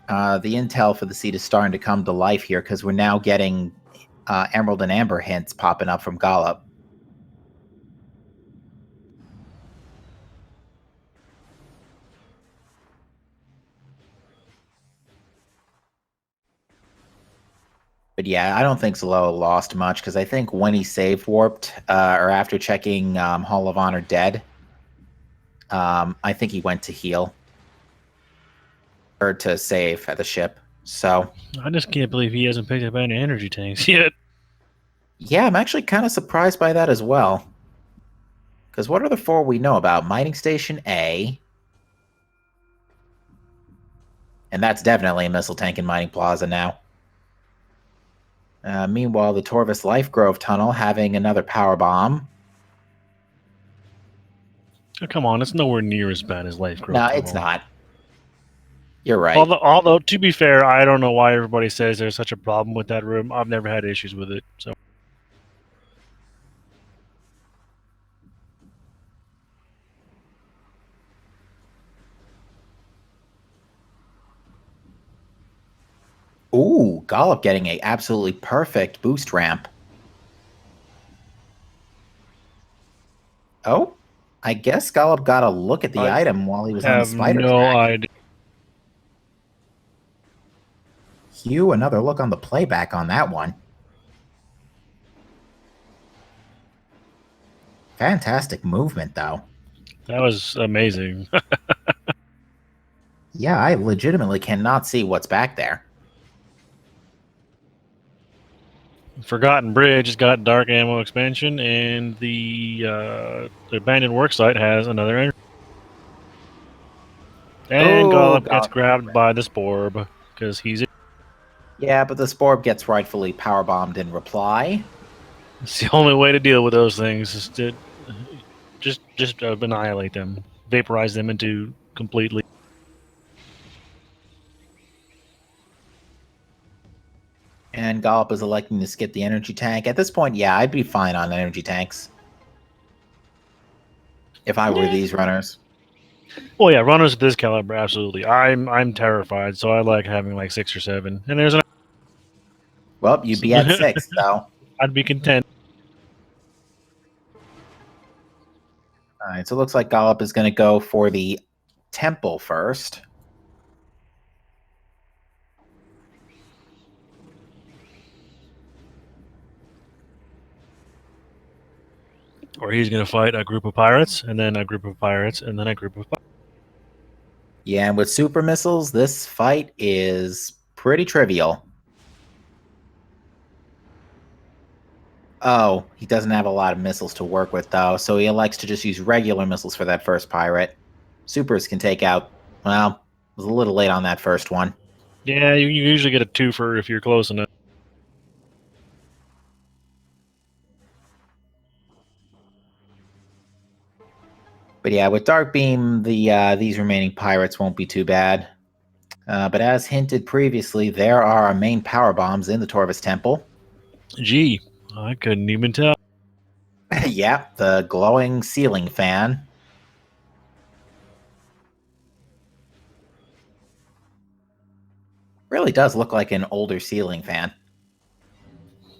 The intel for the seed is starting to come to life here because we're now getting Emerald and Amber hints popping up from Gollop. But yeah, I don't think Zelo lost much because I think when he save warped, or after checking Hall of Honor dead, I think he went to heal or to save at the ship. So I just can't believe he hasn't picked up any energy tanks yet. yeah, I'm actually kind of surprised by that as well. Because what are the four we know about? Mining Station A, and that's definitely a missile tank in Mining Plaza now. Meanwhile, the Torvis Life Grove tunnel having another power bomb. Oh, come on, it's nowhere near as bad as Life Growth No, Tunnel. it's not. You're right. Although, to be fair, I don't know why everybody says there's such a problem with that room. I've never had issues with it. So Ooh, Gollop getting a absolutely perfect boost ramp. Oh, I guess Gollop got a look at the I item while he was on the have spider no track. idea. Hugh, another look on the playback on that one. Fantastic movement, though. That was amazing. Yeah, I legitimately cannot see what's back there. Forgotten Bridge has got dark ammo expansion, and the abandoned worksite has another energy. And Oh, Gollop gets Gollop. grabbed by the Sporb because he's. Yeah, but the Sporb gets rightfully powerbombed in reply. It's the only way to deal with those things is to just annihilate them, vaporize them into completely. And Gollop is electing to skip the energy tank. At this point, yeah, I'd be fine on energy tanks. If I were these runners. Well, yeah, runners of this caliber, absolutely. I'm terrified, so I like having like 6 or 7. And there's an. Well, you'd be at 6, so. I'd be content. Alright, so it looks like Gollop is going to go for the temple first. Or he's gonna fight a group of pirates, and then a group of pirates, and then a group of. Yeah, and with super missiles, this fight is pretty trivial. Oh, he doesn't have a lot of missiles to work with, though, so he elects to just use regular missiles for that first pirate. Supers can take out, well, it was a little late on that first one. Yeah, you usually get a twofer if you're close enough. But yeah, with Dark Beam, these remaining pirates won't be too bad. But as hinted previously, there are main power bombs in the Torvis Temple. Gee, I couldn't even tell. Yeah, the glowing ceiling fan. Really does look like an older ceiling fan.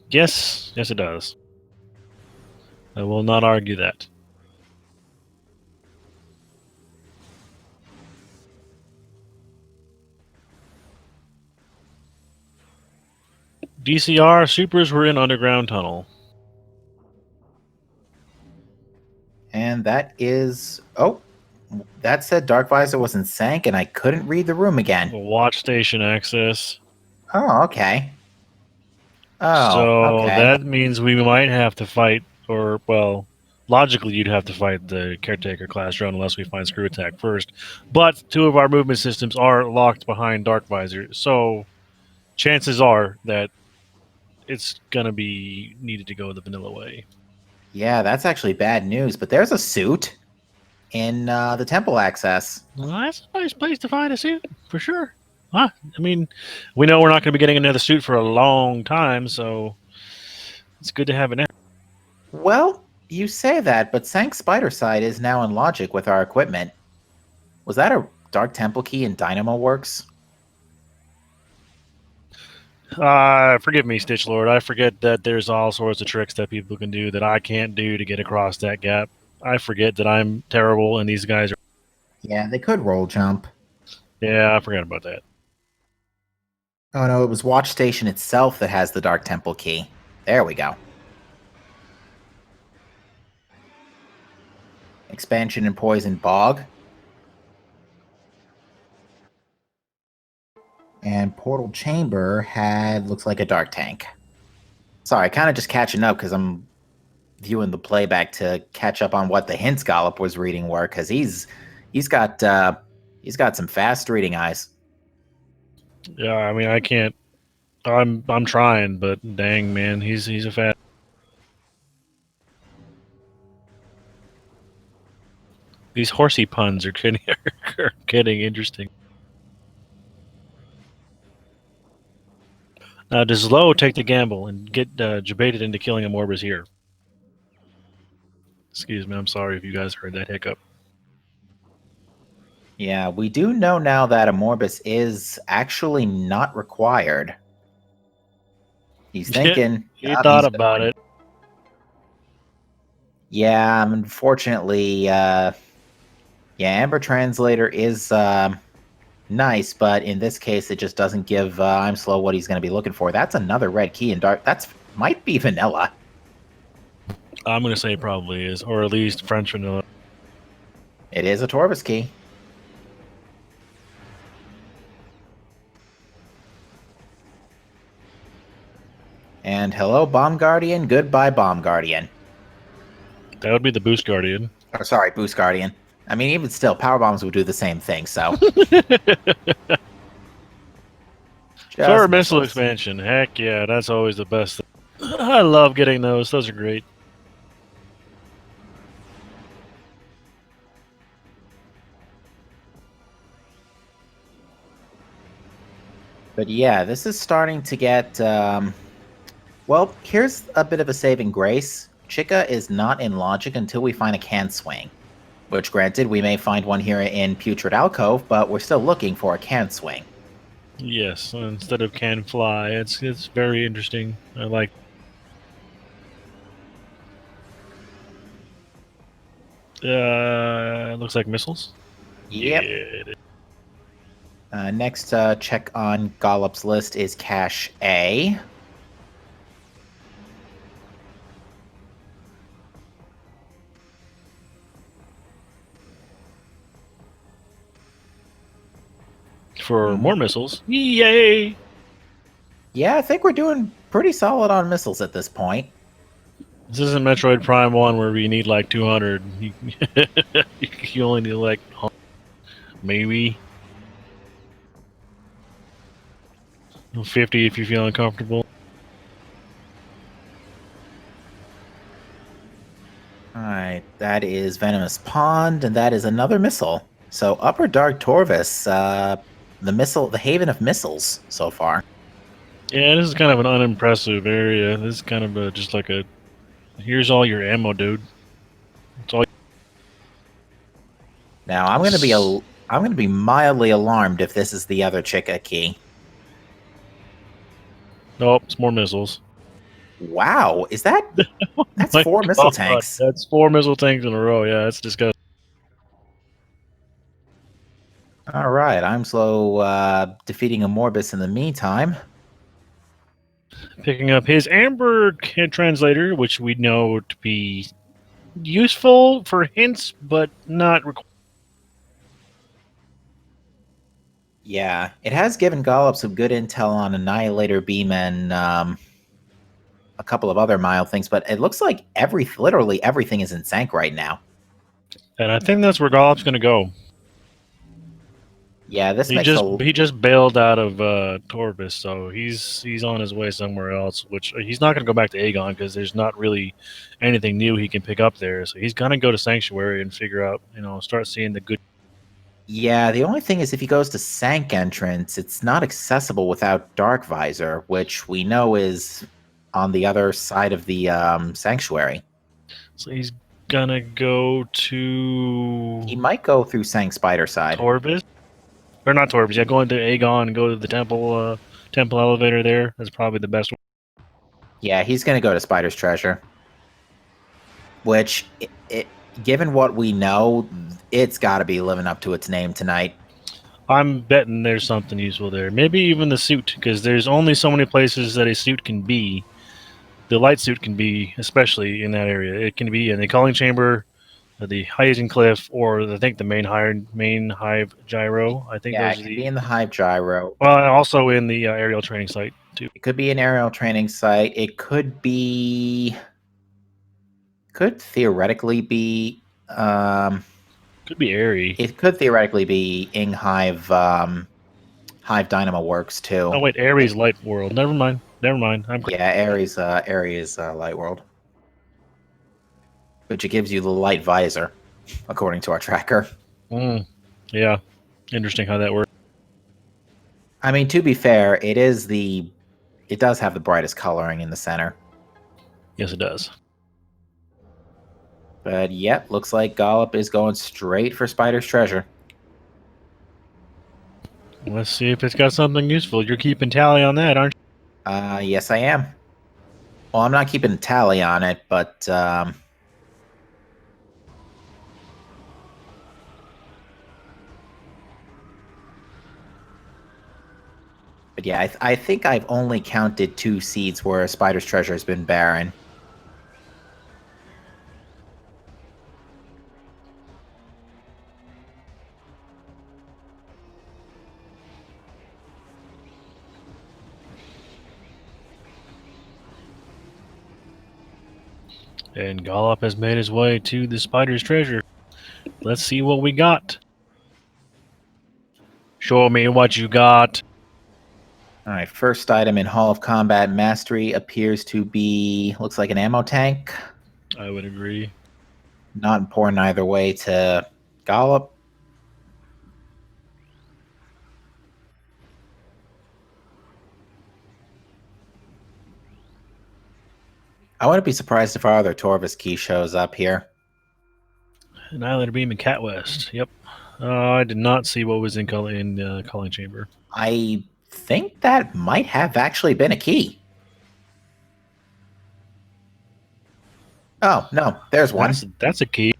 Yes, it does. I will not argue that. DCR supers were in underground tunnel. And that is... Oh, that said Dark Visor was in Sank, and I couldn't read the room again. Watch station access. Oh, okay. Oh, So okay. that means we might have to fight, or, well, logically you'd have to fight the Caretaker class drone unless we find Screw Attack first. But 2 of our movement systems are locked behind Dark Visor, so chances are that it's gonna be needed to go the vanilla way. Yeah, that's actually bad news, but there's a suit in the temple access. Well, that's a nice place to find a suit, for sure. Huh? I mean, we know we're not going to be getting another suit for a long time, so it's good to have it now. Well, you say that, but Sank Spider Side is now in logic with our equipment. Was that a Dark Temple key in Dynamo Works? Forgive me, Stitch Lord. I forget that there's all sorts of tricks that people can do that I can't do to get across that gap. I forget that I'm terrible and these guys are. Yeah, they could roll jump. Yeah, I forgot about that. Oh no, it was Watch Station itself that has the Dark Temple key. There we go. Expansion in Poison Bog. And Portal Chamber looks like a Dark Tank. Sorry, kind of just catching up because I'm viewing the playback to catch up on what the hints Gollop was reading were, because he's got some fast reading eyes. Yeah, I mean, I can't. I'm trying, but dang, man, he's a fat. These horsey puns are getting interesting. Now, does Low take the gamble and get debated into killing a Morbus here? Excuse me, I'm sorry if you guys heard that hiccup. Yeah, we do know now that a Morbus is actually not required. He's thinking. He thought about it. Yeah, unfortunately, yeah, Amber Translator is nice, but in this case, it just doesn't give imzlow what he's going to be looking for. That's another red key in Dark. That's might be vanilla. I'm going to say it probably is, or at least French vanilla. It is a Torvus key. And hello, Bomb Guardian. Goodbye, Bomb Guardian. That would be the Boost Guardian. Or sorry, Boost Guardian. I mean, even still, power bombs would do the same thing. So. For missile expansion, heck yeah, that's always the best. I love getting those. Those are great. But yeah, this is starting to get. Well, here's a bit of a saving grace. Chica is not in logic until we find a can swing. Which, granted, we may find one here in Putrid Alcove, but we're still looking for a can swing. Yes, instead of can fly. It's very interesting. I like. Looks like missiles. Yep. Yeah. Next check on Gollop's list is Cache A. For more missiles. Yay! Yeah, I think we're doing pretty solid on missiles at this point. This isn't Metroid Prime 1 where we need like 200. You only need like maybe 50 if you feel uncomfortable. Alright, that is Venomous Pond, and that is another missile. So Upper Dark Torvus, the haven of missiles so far. Yeah, this is kind of an unimpressive area. This is kind of just like a, here's all your ammo, dude. It's all. Now I'm gonna be mildly alarmed if this is the other Chica key. Nope, it's more missiles. Wow, is that's four missile tanks? That's 4 missile tanks in a row. Yeah, that's disgusting. All right, imzlow defeating a Morbus in the meantime. Picking up his Amber translator, which we know to be useful for hints, but not required. Yeah, it has given Gollop some good intel on Annihilator Beam and a couple of other mild things, but it looks like literally everything is in sync right now. And I think that's where Gollop's going to go. Yeah, this He makes just bailed out of Torvis, so he's on his way somewhere else. Which he's not going to go back to Aegon because there's not really anything new he can pick up there. So he's going to go to Sanctuary and figure out, start seeing the good. Yeah, the only thing is if he goes to Sank Entrance, it's not accessible without Dark Visor, which we know is on the other side of the Sanctuary. So he's gonna go to. He might go through Sank Spider side. Torvis, or not Torvis. Yeah, go into Aegon and go to the temple elevator there. That's probably the best one. Yeah, he's going to go to Spider's Treasure. Which, given what we know, it's got to be living up to its name tonight. I'm betting there's something useful there. Maybe even the suit, because there's only so many places that a suit can be. The light suit can be, especially in that area. It can be in the calling chamber, the Hyacinth Cliff, or I think the main hive gyro. I think Yeah, those it are could be in the Hive Gyro. well, and also in the aerial training site too. It could be an aerial training site. It could be... Could theoretically be... Could be airy. It could theoretically be Ing Hive, Hive Dynamo Works, too. Oh wait, Ares Light World. Never mind. I'm Yeah, Ares Light World. Which it gives you the light visor, according to our tracker. Yeah, interesting how that works. I mean, to be fair, it does have the brightest coloring in the center. Yes, it does. But yep, looks like Gollop is going straight for Spider's Treasure. Let's see if it's got something useful. You're keeping tally on that, aren't you? Yes, I am. Well, I'm not keeping tally on it, but yeah, I think I've only counted 2 seeds where Spider's Treasure has been barren. And Gollop has made his way to the Spider's Treasure. Let's see what we got. Show me what you got. All right, first item in Hall of Combat Mastery appears to be, looks like an ammo tank. I would agree. Not important either way to Gollop. I wouldn't be surprised if our other Torvis key shows up here. Annihilator Beam and Cat West. Yep. I did not see what was in the calling chamber. I think that might have actually been a key. Oh, no, there's one. That's a key.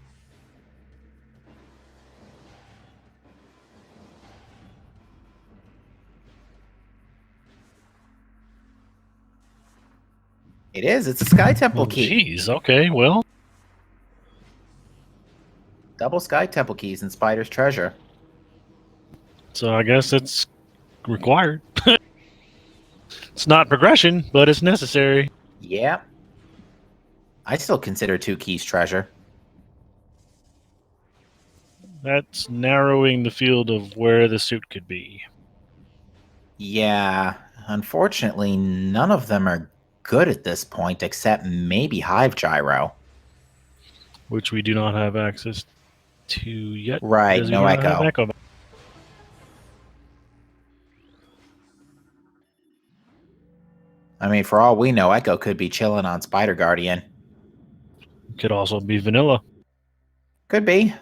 It is. It's a Sky Temple key. Jeez, okay, well. Double Sky Temple keys in Spider's Treasure. So I guess it's required. It's not progression, but it's necessary. Yeah. I still consider 2 keys treasure. That's narrowing the field of where the suit could be. Yeah. Unfortunately, none of them are good at this point, except maybe Hive Gyro. Which we do not have access to yet. Right, no Echo. I mean, for all we know, Echo could be chilling on Spider Guardian. Could also be vanilla. Could be.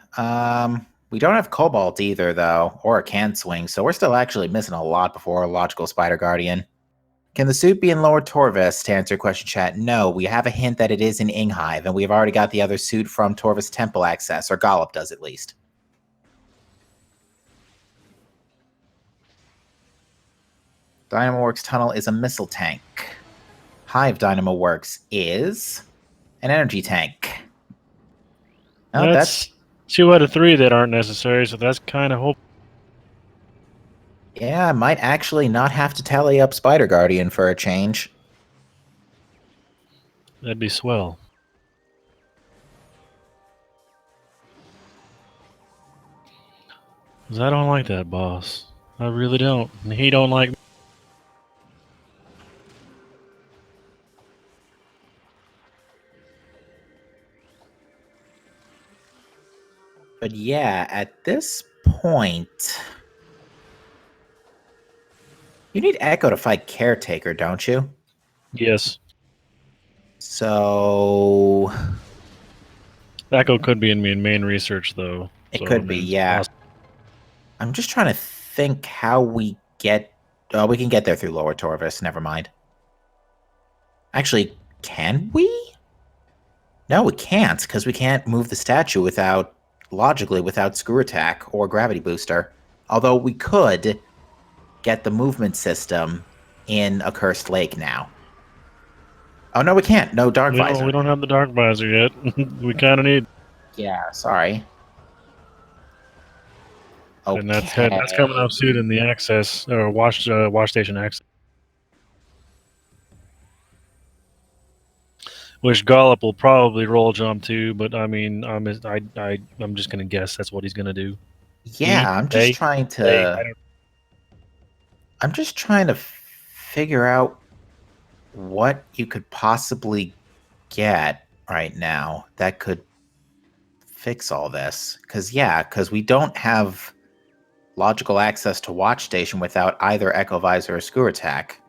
We don't have Cobalt either, though, or a Can Swing, so we're still actually missing a lot before a logical Spider Guardian. Can the suit be in Lower Torvis? To answer your question, chat, no. We have a hint that it is in Inghive, and we've already got the other suit from Torvis Temple access, or Gollop does at least. Dynamoworks Tunnel is a missile tank. Hive Dynamo works is an energy tank. Oh, That's 2 out of 3 that aren't necessary, so that's kind of hope. yeah, I might actually not have to tally up Spider Guardian for a change. That'd be swell. 'Cause I don't like that boss. I really don't. And he don't like me. But yeah, at this point, you need Echo to fight Caretaker, don't you? Yes. So Echo could be in main research, though. it So, could be, it's yeah. possible. I'm just trying to think how we get. Oh, we can get there through Lower Torvis. Never mind. Actually, can we? No, we can't, because we can't move the statue logically, without Screw Attack or Gravity Booster. Although we could get the movement system in a Cursed Lake now. Oh, no, we can't. No Dark Visor. We don't have the Dark Visor yet. We kind of need. Yeah, sorry. Okay. And that's coming up soon in the access or wash station access. Which Gollop will probably roll jump to, but I mean, I'm just gonna guess that's what he's gonna do. Yeah, I'm just trying to. I'm just trying to figure out what you could possibly get right now that could fix all this. Because we don't have logical access to Watch Station without either Echo Visor or Screw Attack.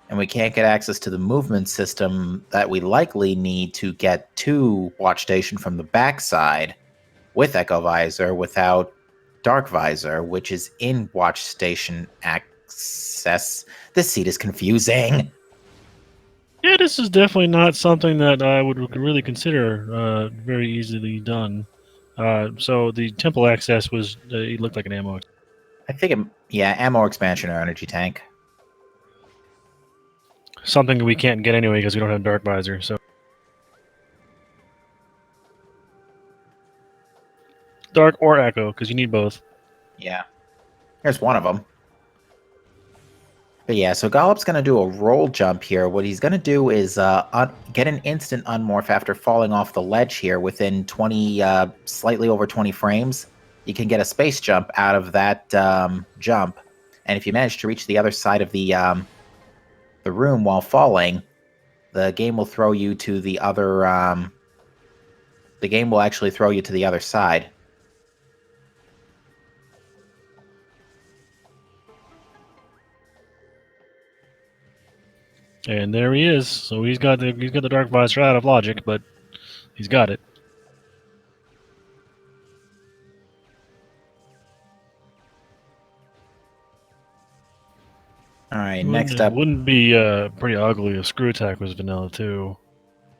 And we can't get access to the movement system that we likely need to get to Watch Station from the backside with Echo Visor without Dark Visor, which is in Watch Station access. This seat is confusing. Yeah, this is definitely not something that I would really consider very easily done. So the temple access was it looked like an ammo. I think, ammo expansion or energy tank. Something we can't get anyway because we don't have Dark Visor. So Dark or Echo because you need both. Yeah. Here's one of them. But yeah, so Gollop's going to do a roll jump here. What he's going to do is get an instant unmorph after falling off the ledge here within 20, slightly over 20 frames. You can get a space jump out of that jump. And if you manage to reach the other side of the room while falling, the game will throw you to the other... the game will actually throw you to the other side. And there he is. So he's got the Dark Visor out of logic, but he's got it. All right, next up. Wouldn't be pretty ugly if Screw Attack was vanilla too.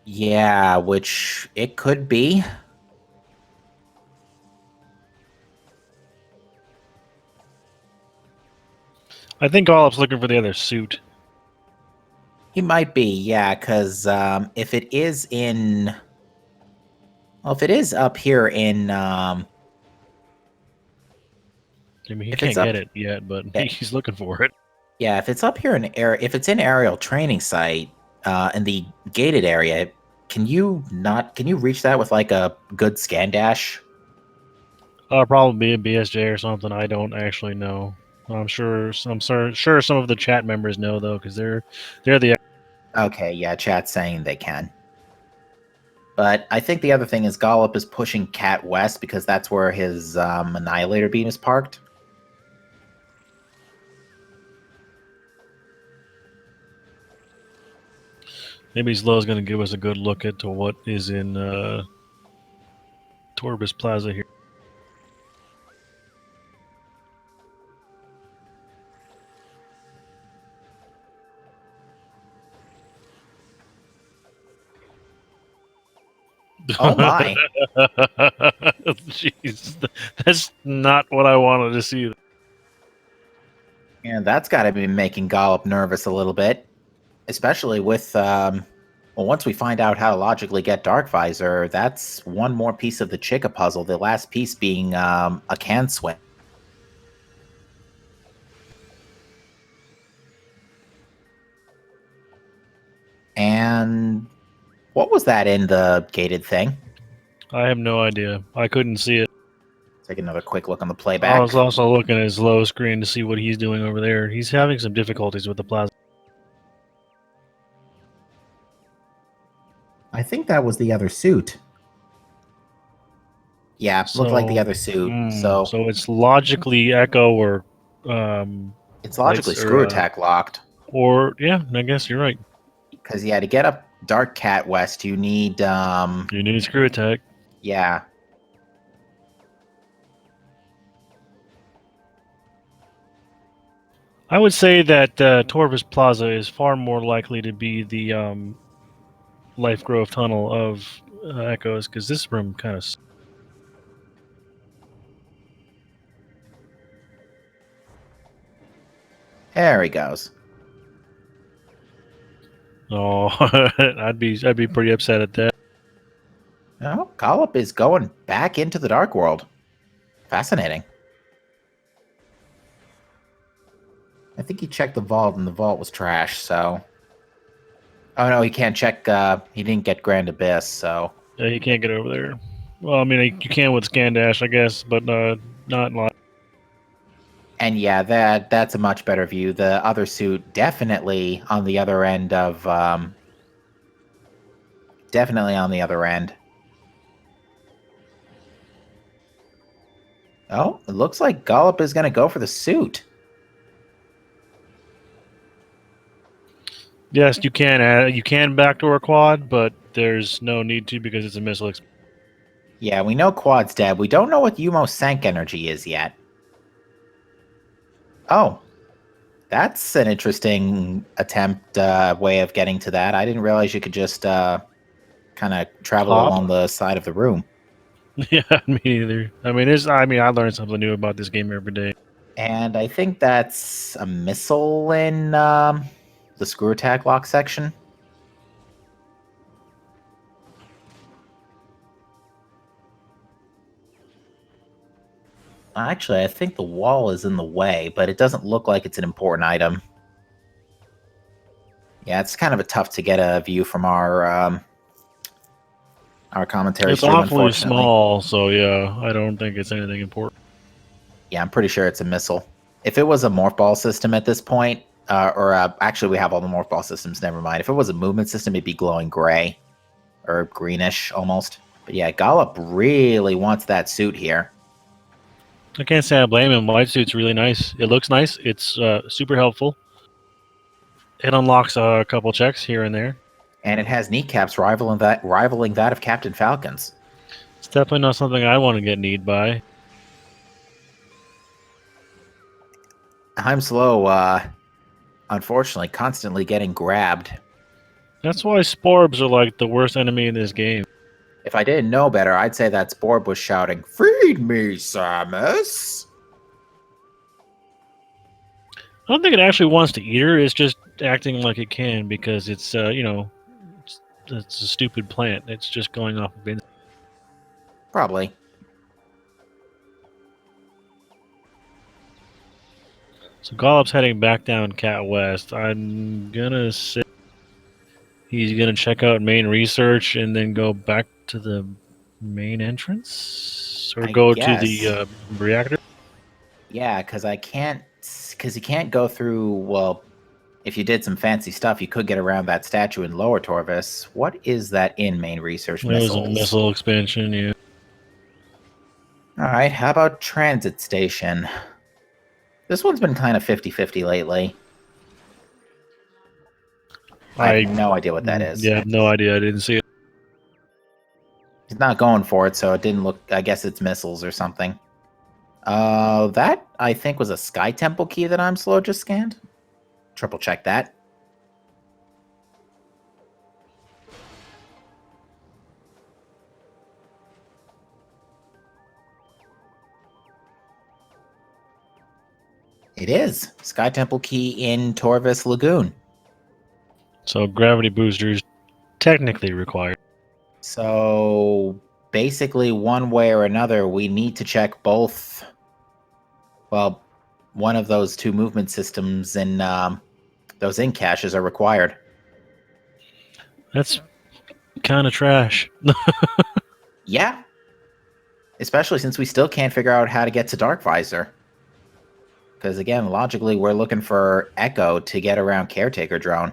Yeah, which it could be. I think Gollop's looking for the other suit. He might be, yeah, because if it is in... Well, if it is up here in... I mean, he can't get it yet, but he's looking for it. Yeah, if it's up here in if it's in aerial training site in the gated area, can you reach that with like a good scan dash? Probably a BSJ or something. I don't actually know. I'm sure some of the chat members know though, because they're the. Okay, yeah, chat's saying they can. But I think the other thing is Gollop is pushing Cat west because that's where his Annihilator beam is parked. Maybe Zlow's going to give us a good look at to what is in Torbis Plaza here. Oh my! Jeez, that's not what I wanted to see. Here, And that's got to be making Gollop nervous a little bit, especially with, well, once we find out how to logically get Dark Visor, that's one more piece of the Chica puzzle, the last piece being a can swing. And what was that in the gated thing? I have no idea. I couldn't see it. Take another quick look on the I playback. was also looking at his low screen to see what he's doing over there. He's having some difficulties with the plasma. I think that was the other suit. Yeah, looked like the other suit. So So it's logically Echo or it's logically lights screw attack locked. or yeah, I guess you're right. Because yeah, to get up Dark Cat West, you need You need screw attack. yeah. I would say that Torvis Plaza is far more likely to be the Life Grove Tunnel of Echoes because this room kind of. There he goes. Oh, I'd be pretty upset at that. Oh, Gollop is going back into the Dark World. Fascinating. I think he checked the vault, and the vault was trash, so... Oh, no, he can't check... he didn't get Grand Abyss, so... Yeah, you can't get over there. Well, I mean, you can with Scan Dash, I guess, but not live. And yeah, that's a much better view. The other suit definitely on the other end of... definitely on the other end. Oh, it looks like Gollop is going to go for the suit. Yes, you can backdoor quad, but there's no need to because it's a missile. Yeah, we know Quad's dead. We don't know what Yumo Sank energy is yet. Oh, that's an interesting attempt, way of getting to that. I didn't realize you could just kind of travel Hop? along the side of the room. Yeah, me neither. I mean, I learn something new about this game every day. And I think that's a missile in the screw attack lock section. Actually, I think the wall is in the way, but it doesn't look like it's an important item. Yeah, it's kind of a tough to get a view from our commentary It's stream, awfully unfortunately. small, so yeah, I don't think it's anything important. Yeah, I'm pretty sure it's a missile. If it was a morph ball system at this point, actually we have all the morph ball systems, never mind. If it was a movement system, it'd be glowing gray or greenish almost. But yeah, Gollop really wants that suit here. I can't say I blame him. White suit's really nice. It looks nice. It's super helpful. It unlocks a couple checks here and there. And it has kneecaps rivaling that of Captain Falcon's. It's definitely not something I want to get kneed by. imzlow, unfortunately, constantly getting grabbed. That's why Sporbs are like the worst enemy in this game. If I didn't know better, I'd say that Sporb was shouting, "Feed me, Samus!" I don't think it actually wants to eat her. It's just acting like it can because it's it's a stupid plant. It's just going off of. Probably. So Gollop's heading back down Cat West. I'm gonna say he's gonna check out main research and then go back to the main entrance, or I go guess. to the reactor. Yeah, because you can't go through, well, if you did some fancy stuff, you could get around that statue in Lower Torvis. What is that in main research? It was Missiles. a missile expansion. Yeah. All right, how about transit station? This one's been kind of 50-50 lately. I have no idea what that is. Yeah, no idea. I didn't see it. He's not going for it, so it didn't look... I guess it's missiles or something. That, I think, was a Sky Temple key that imzlow just scanned. Triple check that. It is. Sky Temple Key in Torvis Lagoon. So gravity boosters technically required. So basically, one way or another, we need to check both. Well, one of those two movement systems in those ink caches are required. That's kind of trash. Yeah. Especially since we still can't figure out how to get to Dark Visor. Because again, logically, we're looking for Echo to get around Caretaker Drone.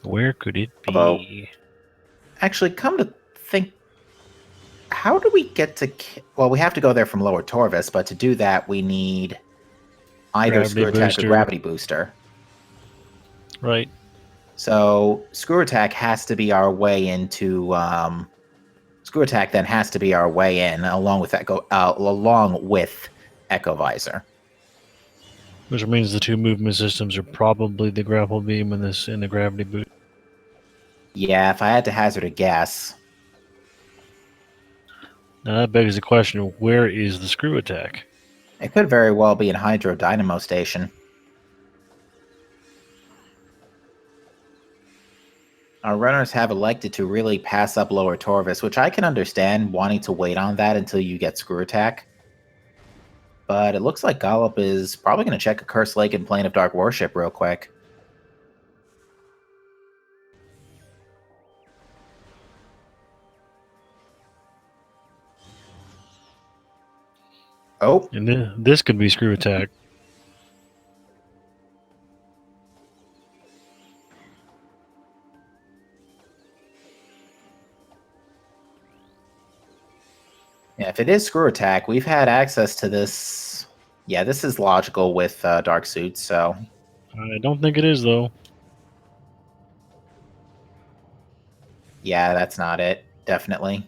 Where could it be? Although, actually, come to think, how do we get to... Well, we have to go there from Lower Torvis, but to do that, we need either Gravity Screw Attack booster. or Gravity Booster. Right. So, Screw Attack has to be our way into... Screw Attack then has to be our way in, along with Echo Visor. Which means the two movement systems are probably the grapple beam and the gravity boost. Yeah, if I had to hazard a guess. Now that begs the question, where is the screw attack? It could very well be in Hydro Dynamo Station. Our runners have elected to really pass up Lower Torvis, which I can understand wanting to wait on that until you get Screw Attack. But it looks like Gollop is probably going to check a Cursed Lake and Plane of Dark Worship real quick. Oh. And this could be screw attack. Yeah, if it is Screw Attack, we've had access to this. Yeah, this is logical with Dark Suits, so... I don't think it is, though. Yeah, that's not it. Definitely.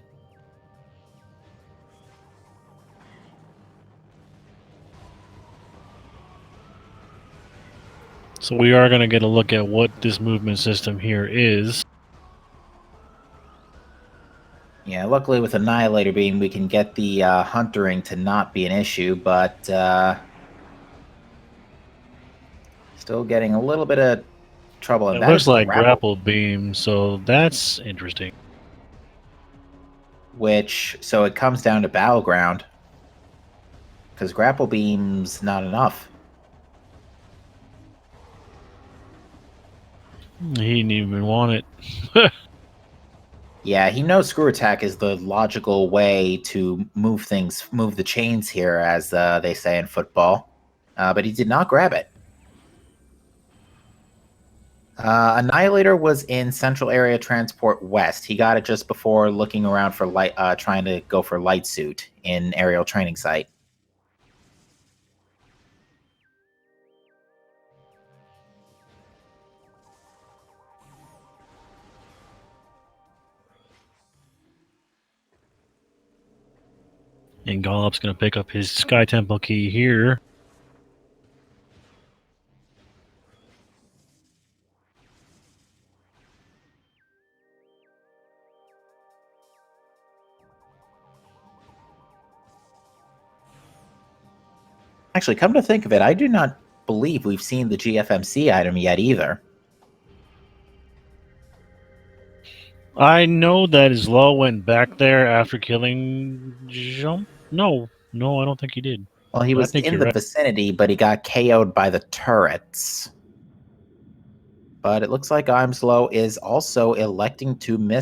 So we are going to get a look at what this movement system here is. Yeah, luckily with Annihilator Beam, we can get the Huntering to not be an issue, but still getting a little bit of trouble. And It that looks is like grapple beam, so that's interesting. So it comes down to Battleground, because Grapple Beam's not enough. He didn't even want it. Yeah, he knows Screw Attack is the logical way to move the chains here, as they say in football. But he did not grab it. Annihilator was in Central Area Transport West. He got it just before looking around for trying to go for Light Suit in Aerial Training Site. And Gollop's going to pick up his Sky Temple key here. Actually, come to think of it, I do not believe we've seen the GFMC item yet either. I know that imzlow went back there after killing Jump. No, I don't think he did. Well, he was in the vicinity, but he got KO'd by the turrets. But it looks like imzlow is also electing to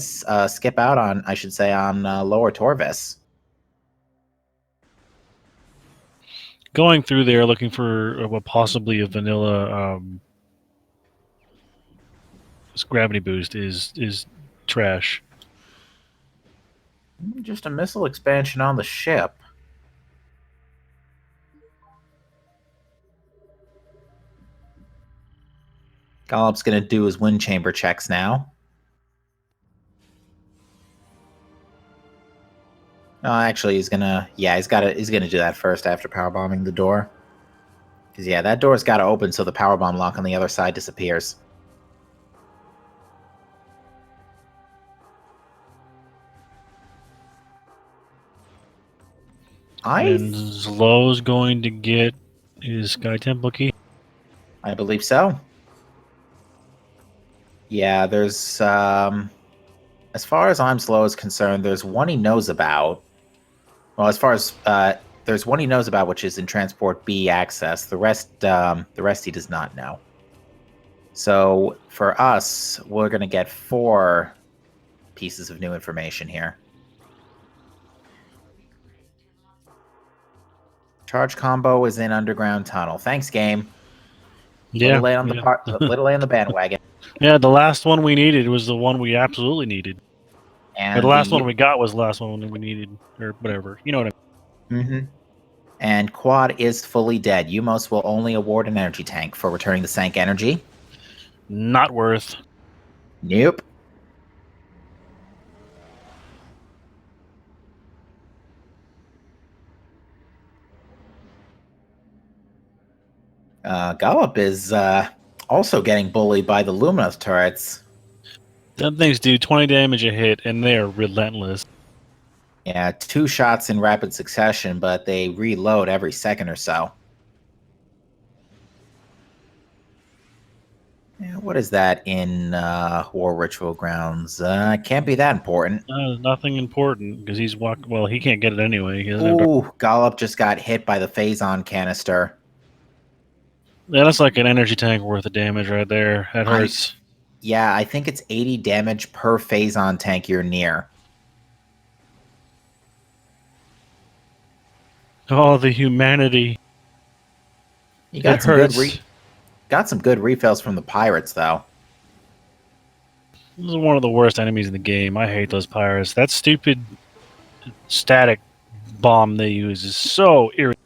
skip out on, I should say, on Lower Torvis. Going through there looking for possibly a vanilla gravity boost is trash. Just a missile expansion on the ship. Gollop's going to do his wind chamber checks now. No, actually, he's gonna do that first after power bombing the door. Because yeah, that door's got to open so the power bomb lock on the other side disappears. And Zlow's going to get his Sky Temple key. I believe so. Yeah, there's as far as imzlow is concerned, there's one he knows about. Well, as far as there's one he knows about, which is in transport B access. The rest he does not know. So for us, we're gonna get 4 pieces of new information here. Charge combo is in underground tunnel. Thanks, game. Yeah, Little late on the bandwagon. Yeah, the last one we needed was the one we absolutely needed. Or the And last one we got was the last one we needed, or whatever. You know what I mean. Mm-hmm. And quad is fully dead. Umos will only award an energy tank for returning the sank energy. Not worth. Nope. Gollop is also getting bullied by the Luminous turrets. Them things do 20 damage a hit, and they are relentless. Yeah, 2 shots in rapid succession, but they reload every second or so. Yeah, what is that in War Ritual Grounds? Can't be that important. Nothing important, because he's well, he can't get it anyway. Ooh, Gollop just got hit by the Phazon canister. Yeah, that's like an energy tank worth of damage right there. That hurts. Yeah, I think it's 80 damage per Phazon tank you're near. Oh, the humanity. You got some good refills from the pirates, though. This is one of the worst enemies in the game. I hate those pirates. That stupid static bomb they use is so irritating.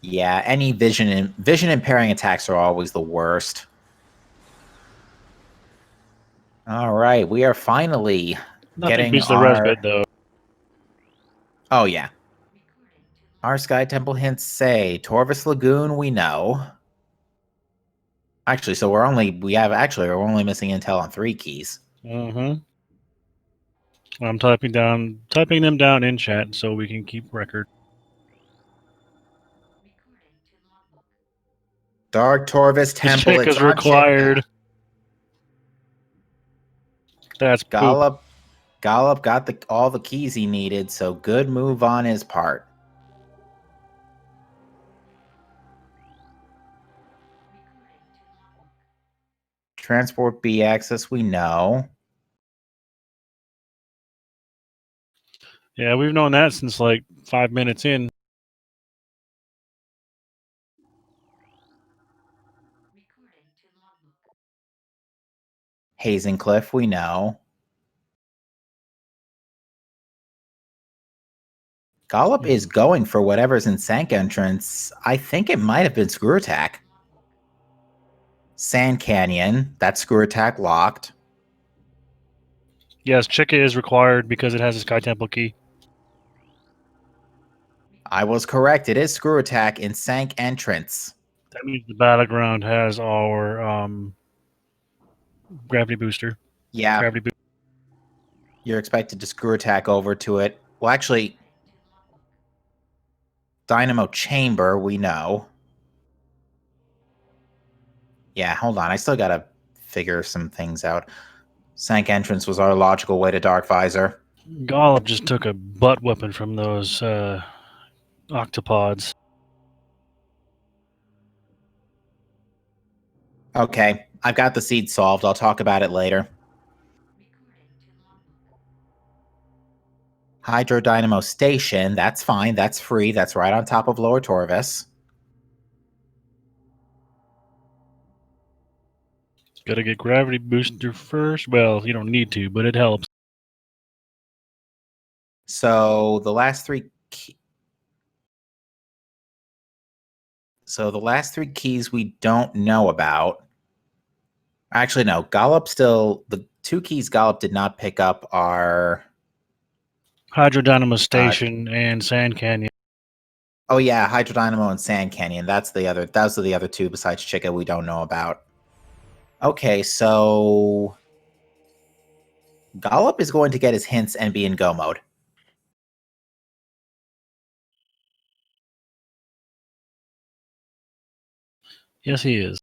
Yeah, any vision impairing attacks are always the worst. All right, we are finally getting beats the res bit, though. Oh yeah. Our Sky Temple hints say Torvus Lagoon. We know. Actually, so we're only missing intel on 3 keys. Mm-hmm. I'm typing them down in chat so we can keep record. Dark Torvus Temple. Check is required. That's Gollop. Gollop got all the keys he needed, so good move on his part. Transport B access, we know. Yeah, we've known that since like 5 minutes in. Hazing Cliff, we know. Gollop is going for whatever's in Sank entrance. I think it might have been Screw Attack. Sand Canyon, that Screw Attack locked. Yes, Chica is required because it has a Sky Temple key. I was correct. It is Screw Attack in Sank entrance. That means the battleground has our gravity booster. Yeah. You're expected to Screw Attack over to it. Well, actually, Dynamo Chamber, we know. Yeah, hold on. I still gotta figure some things out. Sank entrance was our logical way to Dark Visor. Gollop just took a butt whipping from those octopods. Okay, I've got the seed solved. I'll talk about it later. Hydro Dynamo Station, that's fine. That's free. That's right on top of Lower Torvus. Gotta get gravity booster first. Well, you don't need to, but it helps. So the last 3 keys we don't know about. Actually, no. Gollop still... The 2 keys Gollop did not pick up are... Hydro Dynamo Station and Sand Canyon. Oh yeah, Hydro Dynamo and Sand Canyon. Those are the other 2 besides Chica we don't know about. Okay, so... Gollop is going to get his hints and be in go mode. Yes, he is.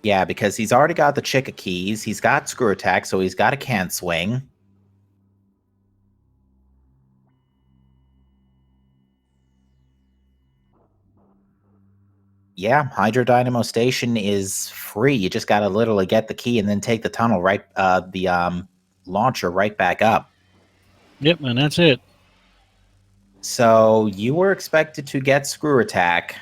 Yeah, because he's already got the Chicka keys. He's got screw attack, so he's got a can swing. Yeah, Hydro Dynamo Station is free. You just got to literally get the key and then take the tunnel right, the launcher right back up. Yep, and that's it. So you were expected to get screw attack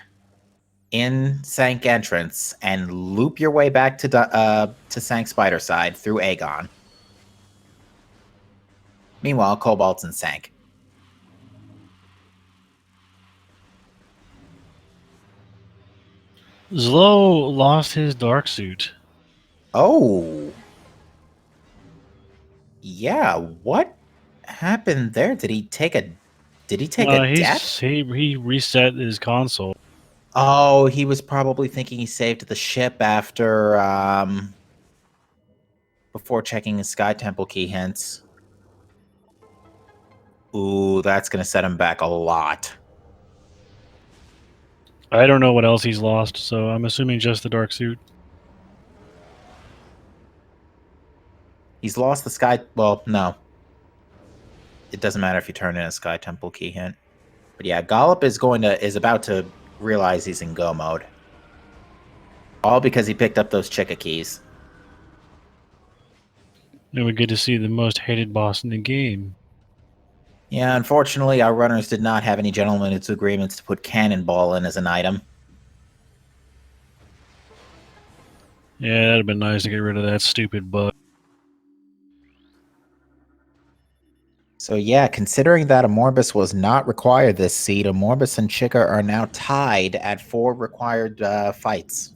in Sank entrance and loop your way back to Sank Spider side through Aegon. Meanwhile, Cobalt's in Sank. Zlo lost his dark suit. Oh. Yeah, what happened there? Did he take a death? He reset his console. Oh, he was probably thinking he saved the ship after before checking his Sky Temple key hints. Ooh, that's gonna set him back a lot. I don't know what else he's lost, so I'm assuming just the dark suit. He's lost the Sky. Well, no, it doesn't matter if you turn in a Sky Temple key hint. But yeah, Gollop is about to realize he's in go mode. All because he picked up those Chicka keys. And we get to see the most hated boss in the game. Yeah, unfortunately, our runners did not have any gentlemen's agreements to put Cannonball in as an item. Yeah, that'd have been nice to get rid of that stupid bug. So yeah, considering that Amorbus was not required this seed, Amorbus and Chicka are now tied at 4 required fights.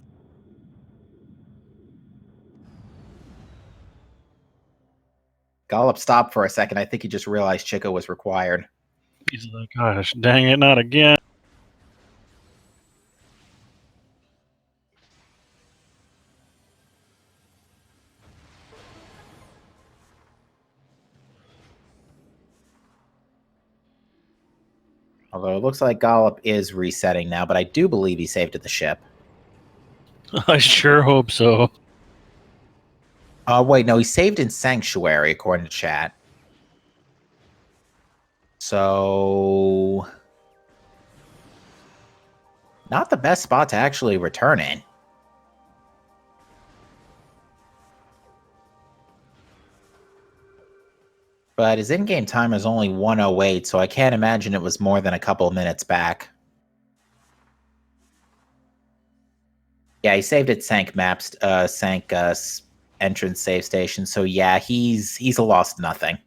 Gollop stopped for a second. I think he just realized Chicka was required. He's like, gosh, dang it, not again. Although it looks like Gollop is resetting now, but I do believe he saved at the ship. I sure hope so. Wait, no, he saved in Sanctuary, according to chat. So... not the best spot to actually return in. But his in-game timer is only 1:08, so I can't imagine it was more than a couple of minutes back. Yeah, he saved at Sank Maps, Sank entrance save station. So yeah, he's a lost nothing.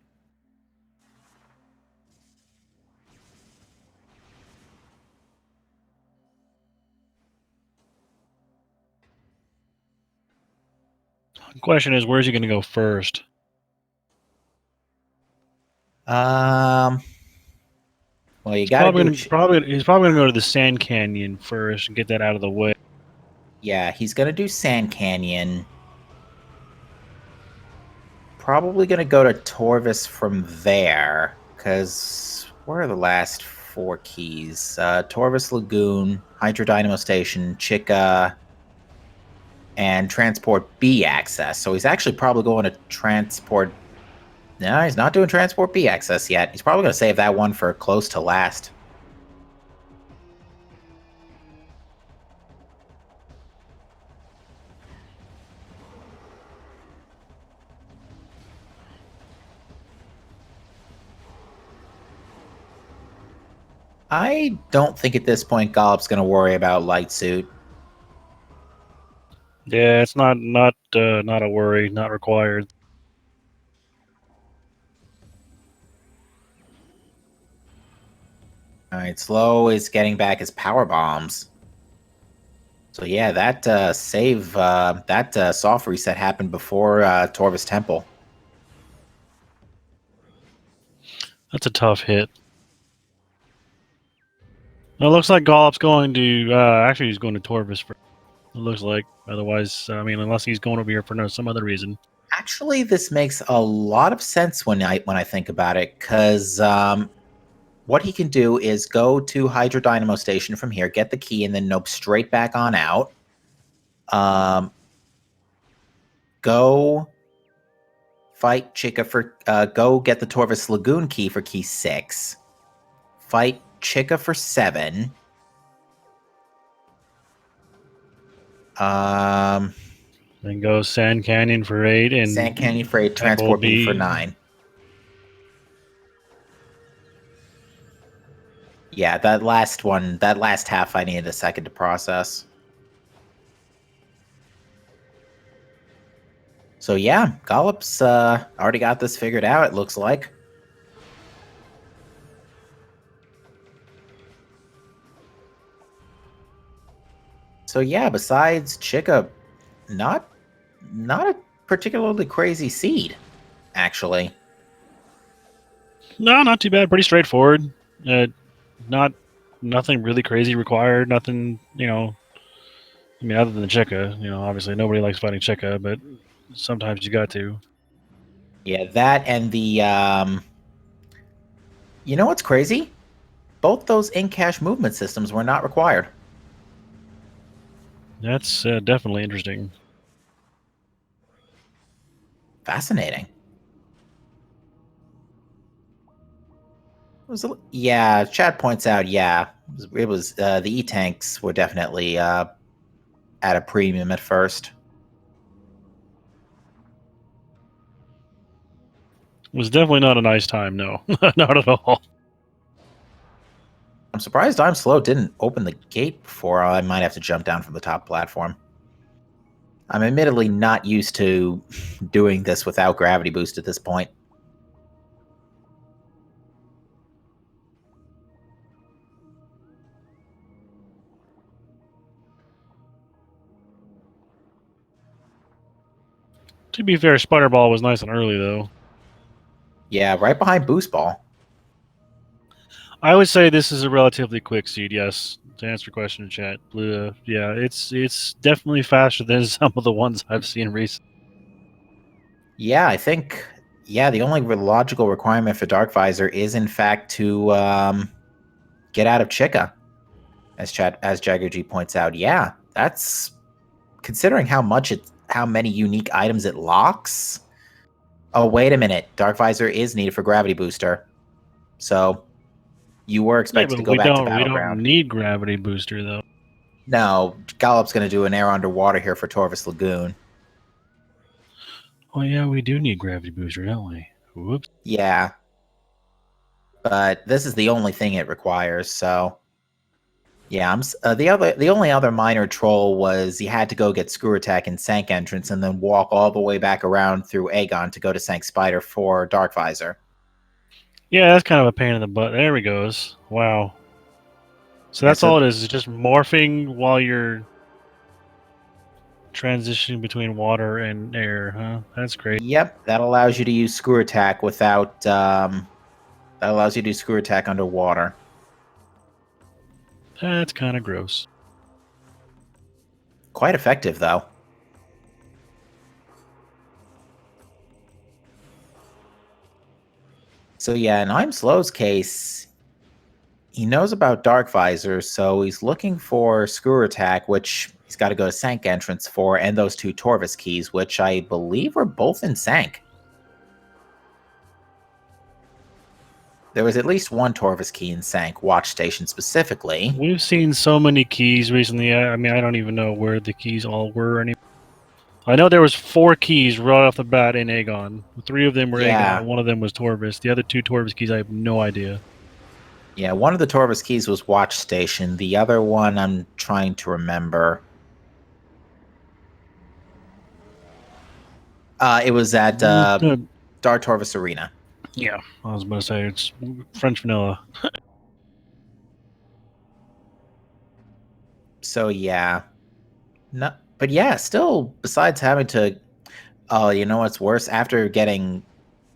The question is, where's he going to go first? Well, you He's got to do. he's probably going to go to the Sand Canyon first and get that out of the way. Yeah, he's gonna do Sand Canyon. Probably gonna go to Torvis from there, because where are the last 4 keys? Torvis Lagoon, Hydro Dynamo Station, Chicka, and Transport B access. So he's actually probably going to Transport... no, he's not doing Transport B access yet. He's probably going to save that one for close to last. I don't think at this point Gollop's going to worry about Light Suit. Yeah, it's not a worry, not required. All right, Slow is getting back his power bombs. So yeah, that soft reset happened before Torvis Temple. That's a tough hit. Well, it looks like Gollop's going to actually he's going to Torvis first. It looks like. Otherwise, I mean, unless he's going over here for some other reason. Actually, this makes a lot of sense when I think about it, because what he can do is go to Hydro Dynamo Station from here, get the key, and then nope straight back on out. Go fight Chica for go get the Torvus Lagoon key for key 6. Fight Chica for 7. Then go Sand Canyon for 8 and Sand Canyon for 8, Transport B for 9. Yeah, that last half I needed a second to process. So yeah, Gollop's already got this figured out, it looks like. So yeah, besides Chica, not a particularly crazy seed, actually. No, not too bad. Pretty straightforward. Nothing really crazy required. Nothing, I mean, other than Chica. Obviously nobody likes fighting Chica, but sometimes you got to. Yeah, that and the you know what's crazy? Both those in-cache movement systems were not required. That's definitely interesting. Fascinating. Yeah, Chad points out, yeah, it was the E-tanks were definitely at a premium at first. It was definitely not a nice time, no. Not at all. I'm surprised imzlow didn't open the gate before. I might have to jump down from the top platform. I'm admittedly not used to doing this without gravity boost at this point. To be fair, Spider Ball was nice and early, though. Yeah, right behind Boost Ball. I would say this is a relatively quick seed, yes. To answer your question in chat, yeah, it's definitely faster than some of the ones I've seen recently. Yeah, I think, yeah, the only logical requirement for Dark Visor is, in fact, to get out of Chica, as Jagger G points out. Yeah, that's considering how many unique items it locks. Oh, wait a minute. Dark Visor is needed for Gravity Booster. So you were Yeah, expected but to go back to we don't Battleground. need Gravity Booster, though. No, Gollop's going to do an air underwater here for Torvus Lagoon. Oh yeah, we do need Gravity Booster, don't we? Whoops. Yeah. But this is the only thing it requires, so... Yeah, the only other minor troll was you had to go get Screw Attack in Sank Entrance and then walk all the way back around through Aegon to go to Sank Spider for Dark Visor. Yeah, that's kind of a pain in the butt. There we goes. Wow. So that's all it is. It's just morphing while you're transitioning between water and air, huh? That's great. Yep, that allows you to use Screw Attack without... that allows you to do Screw Attack underwater. That's kind of gross. Quite effective, though. So yeah, in imzlow's case, he knows about Dark Visor, so he's looking for Screw Attack, which he's got to go to Sank Entrance for, and those 2 Torvus keys, which I believe were both in Sank. There was at least one Torvus key in Sank, Watch Station specifically. We've seen so many keys recently. I mean, I don't even know where the keys all were anymore. I know there was 4 keys right off the bat in Aegon. 3 of them were Aegon, and 1 of them was Torvus. The other 2 Torvus keys, I have no idea. Yeah, one of the Torvus keys was Watch Station. The other one, I'm trying to remember. It was at Dark Torvus Arena. Yeah, I was about to say, it's French vanilla. So, yeah. No, but yeah, still, besides having to... Oh, you know what's worse? After getting...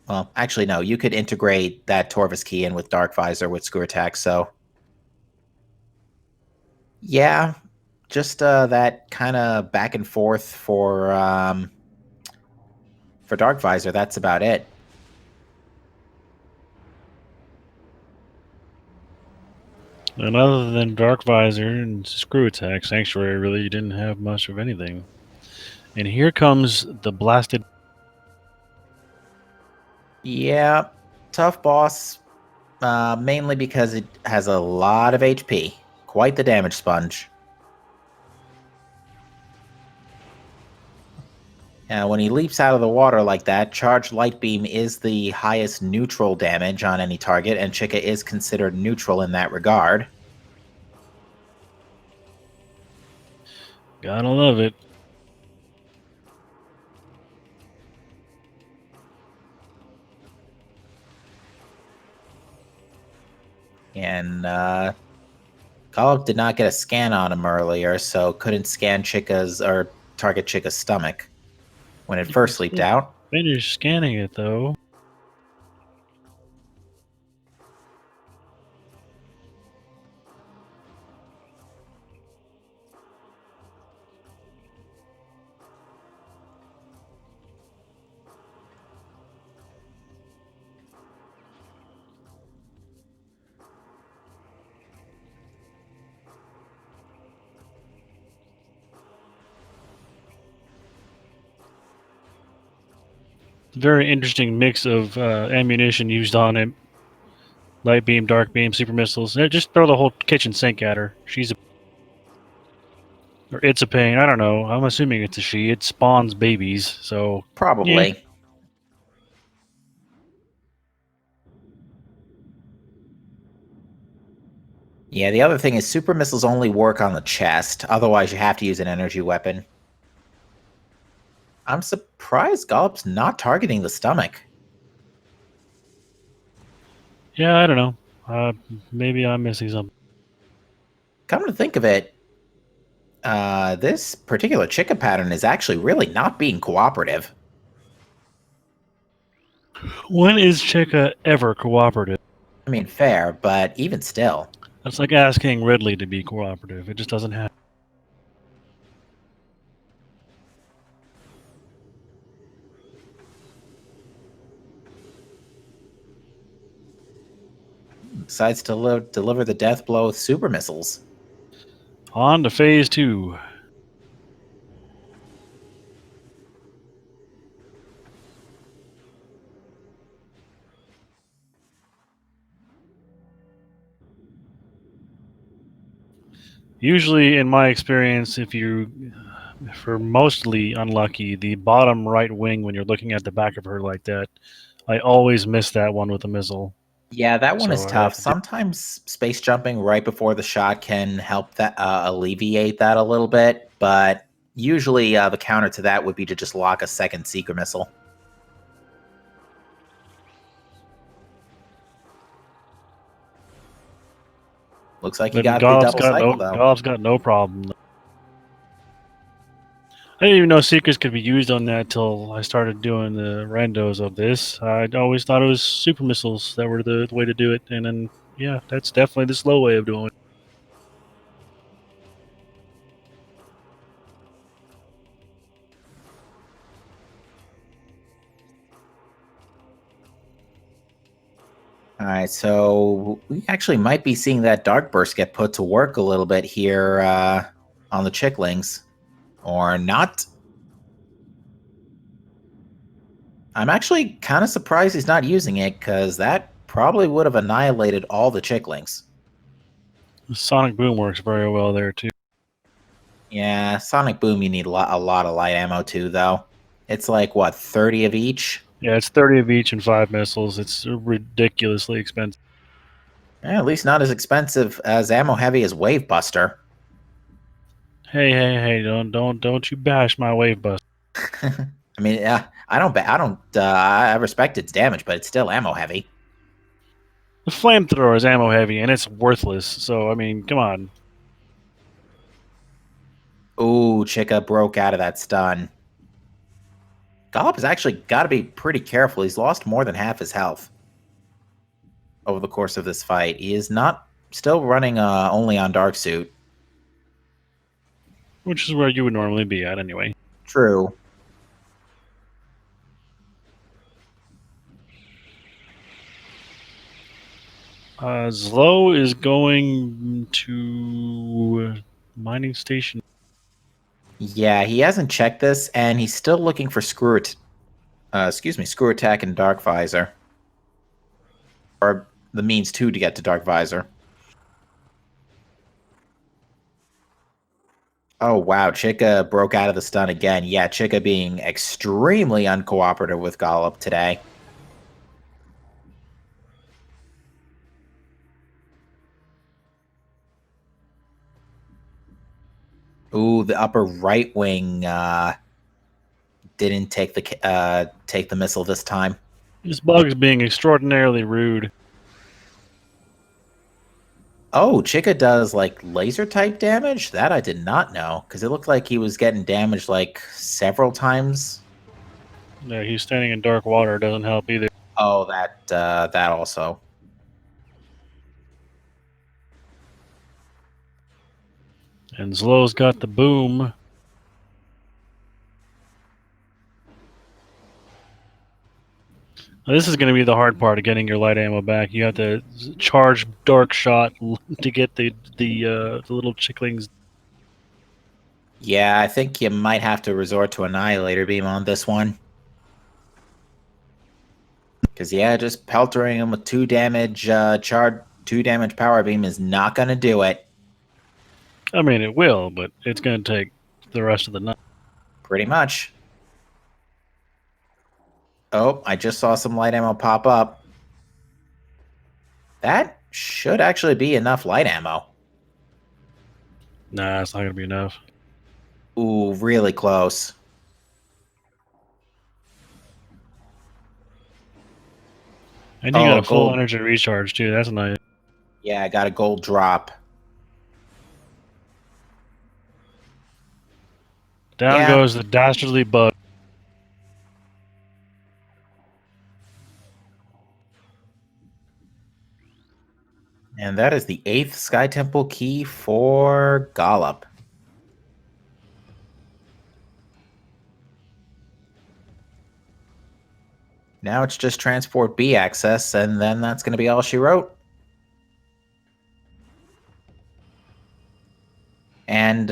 Well, actually, no. You could integrate that Torvus key in with Dark Visor with Screw Attack, so... Yeah, just that kind of back and forth for Dark Visor. That's about it. And other than Dark Visor and Screw Attack, Sanctuary really didn't have much of anything. And here comes the blasted. Yeah, tough boss, mainly because it has a lot of HP. Quite the damage sponge. When he leaps out of the water like that, Charged Light Beam is the highest neutral damage on any target, and Chica is considered neutral in that regard. Gotta love it. And Gollop did not get a scan on him earlier, so couldn't scan Chica's or target Chica's stomach when it first leaped out. Finish scanning it though. Very interesting mix of ammunition used on it. Light beam, dark beam, super missiles. Just throw the whole kitchen sink at her. She's a... Or it's a pain. I don't know. I'm assuming it's a she. It spawns babies, so... Probably. Yeah. Yeah, the other thing is super missiles only work on the chest. Otherwise, you have to use an energy weapon. I'm surprised Gollop's not targeting the stomach. Yeah, I don't know. Maybe I'm missing something. Come to think of it, this particular Chica pattern is actually really not being cooperative. When is Chica ever cooperative? I mean, fair, but even still. That's like asking Ridley to be cooperative. It just doesn't happen. Decides to deliver the death blow with super missiles. On to phase 2. Usually, in my experience, if for mostly unlucky, the bottom right wing when you're looking at the back of her like that, I always miss that one with a missile. Yeah, that one So is I have tough. to do. Sometimes space jumping right before the shot can help that alleviate that a little bit, but usually the counter to that would be to just lock a second seeker missile. Looks like you But got the double cycle though. Gollop's got no problem. I didn't even know Seekers could be used on that till I started doing the randos of this. I always thought it was super missiles that were the way to do it, and then yeah, that's definitely the slow way of doing it. All right, so we actually might be seeing that dark burst get put to work a little bit here on the chicklings, or not. I'm actually kind of surprised he's not using it, because that probably would have annihilated all the chicklings. Sonic Boom works very well there too. Yeah, Sonic Boom you need a lot of light ammo too, though. It's like, what, 30 of each? Yeah, it's 30 of each and 5 missiles. It's ridiculously expensive. At least not as expensive as ammo heavy as Wave Buster. Hey! Don't you bash my wave bust. I mean, I respect its damage, but it's still ammo heavy. The flamethrower is ammo heavy and it's worthless. So I mean, come on. Ooh, Chica broke out of that stun. Gollop has actually got to be pretty careful. He's lost more than half his health over the course of this fight. He is not still running only on Dark Suit. Which is where you would normally be at anyway. True. Zlow is going to mining station. Yeah, he hasn't checked this, and he's still looking for screw attack and dark visor, or the means to get to dark visor. Oh wow, Chica broke out of the stun again. Yeah, Chica being extremely uncooperative with Gollop today. Ooh, the upper right wing didn't take the missile this time. This bug is being extraordinarily rude. Oh, Chica does like laser type damage? That I did not know, because it looked like he was getting damaged like several times. Yeah, he's standing in dark water. Doesn't help either. Oh, that also. And Zlow's got the boom. Now, this is going to be the hard part of getting your light ammo back. You have to charge dark shot to get the little chicklings. Yeah, I think you might have to resort to Annihilator Beam on this one. Because, yeah, just peltering him with 2 damage, 2 damage power beam is not going to do it. I mean, it will, but it's going to take the rest of the night. Pretty much. Oh, I just saw some light ammo pop up. That should actually be enough light ammo. Nah, it's not going to be enough. Ooh, really close. And you got a full gold. energy recharge, too. That's nice. Yeah, I got a gold drop. Down Yeah. goes the dastardly bug. And that is the 8th Sky Temple key for Gollop. Now it's just Transport B access, and then that's going to be all she wrote. And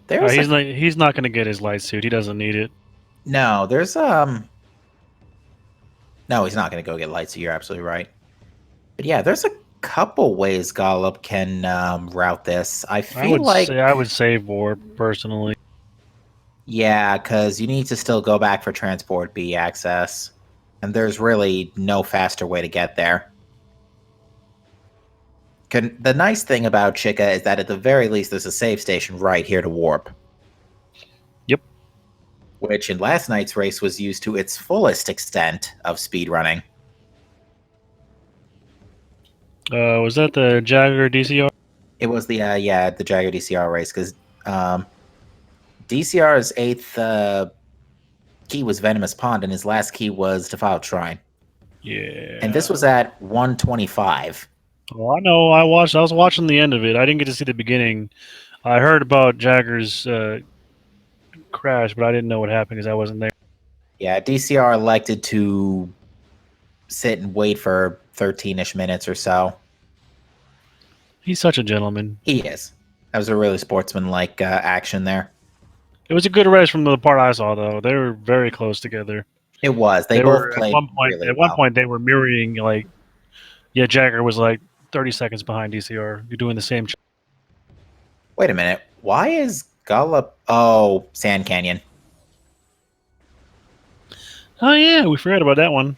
there's he's not going to get his light suit. He doesn't need it. no, there's no, he's not going to go get lights. You're absolutely right. But yeah, there's a couple ways Gollop can route this. I would save war personally. Yeah, because you need to still go back for Transport B access, and there's really no faster way to get there. The nice thing about Chica is that at the very least there's a save station right here to warp. Yep. Which in last night's race was used to its fullest extent of speedrunning. Was that the Jagger DCR? It was the the Jagger DCR race, because DCR's 8th key was Venomous Pond, and his last key was Defiled Shrine. Yeah. And this was at 125. Well, I know. I was watching the end of it. I didn't get to see the beginning. I heard about Jagger's crash, but I didn't know what happened because I wasn't there. Yeah, DCR elected to sit and wait for 13-ish minutes or so. He's such a gentleman. He is. That was a really sportsmanlike action there. It was a good race from the part I saw, though. They were very close together. It was. They both played at one point, they were mirroring, like, yeah, Jagger was like 30 seconds behind DCR. You're doing the same. Wait a minute. Why is Gollop... Oh, Sand Canyon. Oh, yeah, we forgot about that one.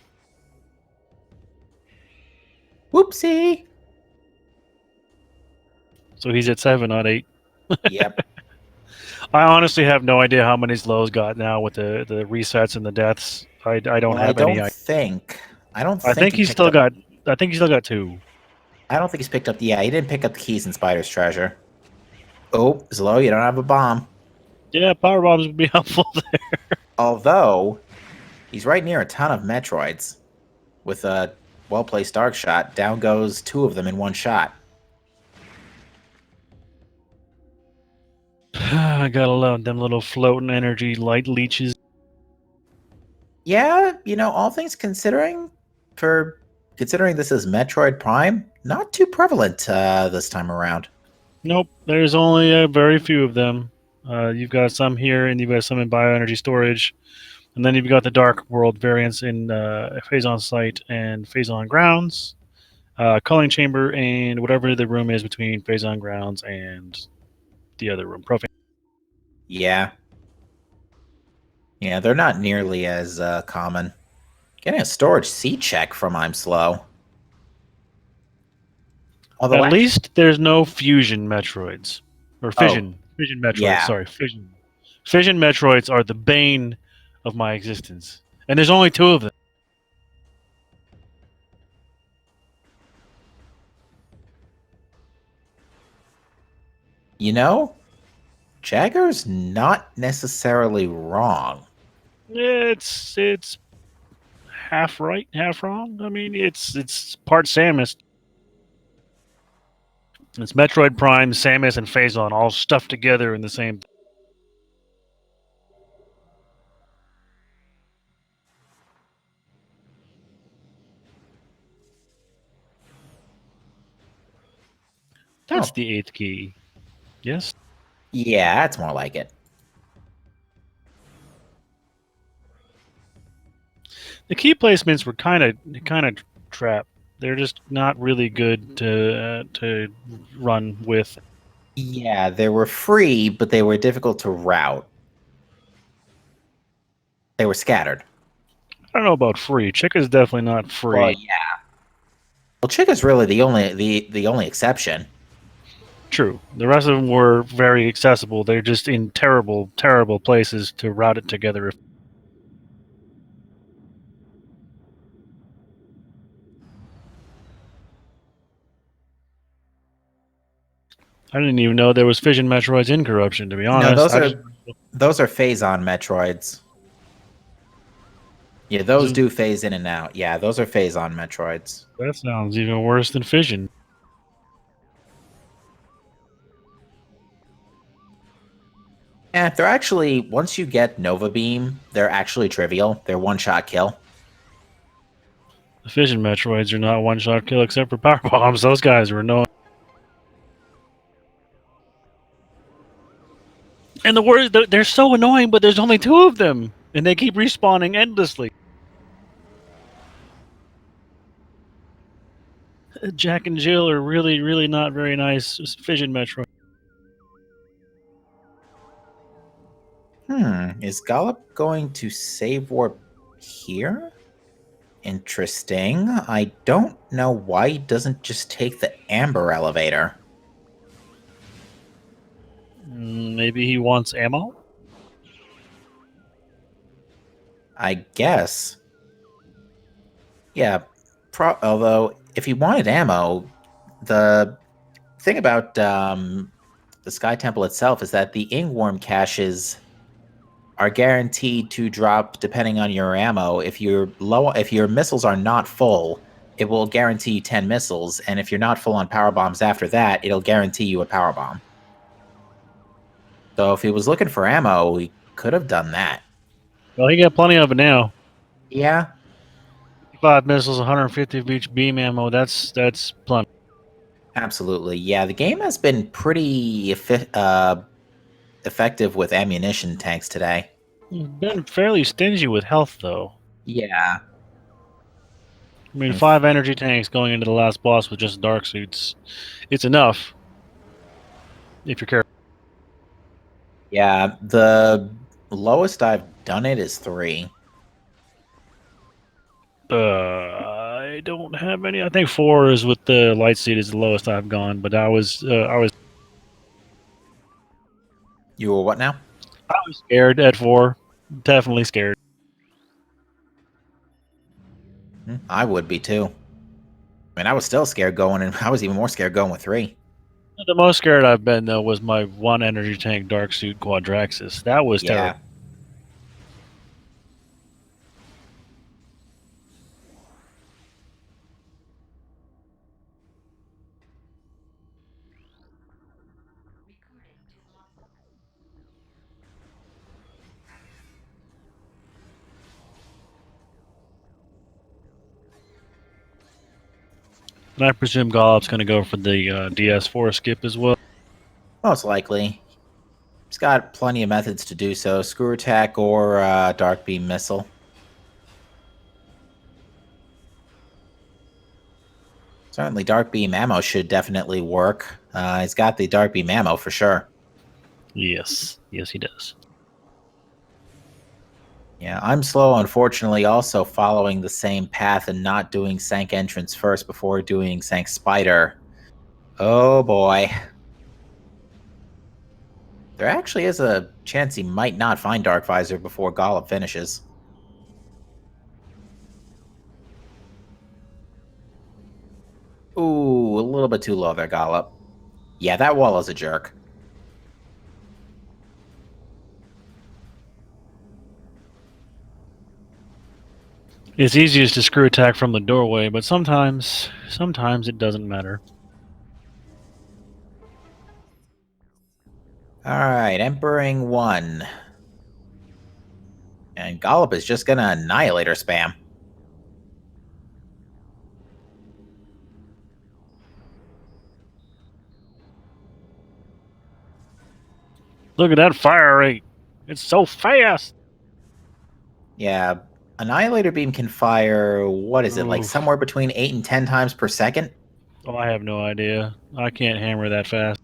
Whoopsie. So he's at 7, not 8. Yep. I honestly have no idea how many Zlow's got now with the resets and the deaths. I don't have any idea. I think he's still got 2. I don't think he's picked up... Yeah, he didn't pick up the keys in Spider's Treasure. Oh, Zlow, you don't have a bomb. Yeah, power bombs would be helpful there. Although, he's right near a ton of Metroids. With a well-placed Dark Shot, down goes 2 of them in one shot. I gotta love them little floating energy light leeches. Yeah, all things considering, for considering this is Metroid Prime, not too prevalent this time around. Nope, there's only a very few of them. You've got some here, and you've got some in bioenergy storage, and then you've got the Dark World variants in Phazon Site and Phazon Grounds, Culling Chamber, and whatever the room is between Phazon Grounds and the other room. Profane. Yeah. Yeah, they're not nearly as common. Getting a storage C check from imzlow. Although, At least there's no fusion Metroids. Or oh, Fission Metroids, yeah. sorry, Fission. Fission Metroids are the bane of my existence. And there's only two of them. You know, Jagger's not necessarily wrong. It's half right, half wrong. I mean, it's part Samus. It's Metroid Prime, Samus, and Phazon all stuffed together in the same. That's Oh, the eighth key. Yes. yeah, that's more like it. The key placements were kind of trap. They're just not really good to run with. Yeah, they were free, but they were difficult to route. They were scattered. I don't know about free. Chick is definitely not Well, free. yeah. Well, Chick is really the only exception. True. The rest of them were very accessible. They're just in terrible, terrible places to route it together. I didn't even know there was fission Metroids in Corruption. To be No, honest, I just those are Phazon Metroids. Yeah, those do phase in and out. Yeah, those are Phazon Metroids. that sounds even worse than fission. Yeah, they're actually once you get Nova Beam, they're actually trivial. They're one-shot kill. The fission Metroids are not one-shot kill except for power bombs. Those guys are annoying. And the worst, they're so annoying, but there's only two of them, and they keep respawning endlessly. Jack and Jill are really, really not very nice fission Metroid. Is Gollop going to save warp here? Interesting. I don't know why he doesn't just take the Amber elevator. Maybe he wants ammo? I guess. Yeah, although if he wanted ammo, the thing about the Sky Temple itself is that the Ingworm caches are guaranteed to drop depending on your ammo. If your missiles are not full, it will guarantee you 10 missiles, and if you're not full on power bombs after that, it'll guarantee you a power bomb. So if he was looking for ammo, he could have done that. Well, he got plenty of it now. Yeah, 5 missiles, 150 of each beam ammo. That's plenty. absolutely. Yeah, the game has been pretty effective with ammunition tanks today. He's been fairly stingy with health, though. Yeah. I mean, 5 energy tanks going into the last boss with just dark suits. It's enough. If you're careful. Yeah, the lowest I've done it is 3. I don't have any. I think 4 is with the light seed is the lowest I've gone, but I was You were what now? scared at 4. Definitely scared. I would be too. I mean, I was still scared going, and I was even more scared going with 3. The most scared I've been though was my 1 energy tank dark suit Quadraxis. That was terrible. And I presume Gollop's going to go for the DS4 skip as well. Most likely. He's got plenty of methods to do so. Screw attack or dark beam missile. Certainly dark beam ammo should definitely work. He's got the dark beam ammo for sure. Yes. Yes, he does. Yeah, imzlow, unfortunately, also following the same path and not doing Sank entrance first before doing Sank spider. Oh boy. There actually is a chance he might not find Dark Visor before Gollop finishes. Ooh, a little bit too low there, Gollop. Yeah, that wall is a jerk. It's easiest to screw attack from the doorway, but sometimes it doesn't matter. Alright, Emperor 1. And Gollop is just gonna Annihilator spam. Look at that fire rate. It's so fast. Yeah, Annihilator Beam can fire, what is it, like Oof. somewhere between 8 and 10 times per second? Oh, I have no idea. I can't hammer that fast.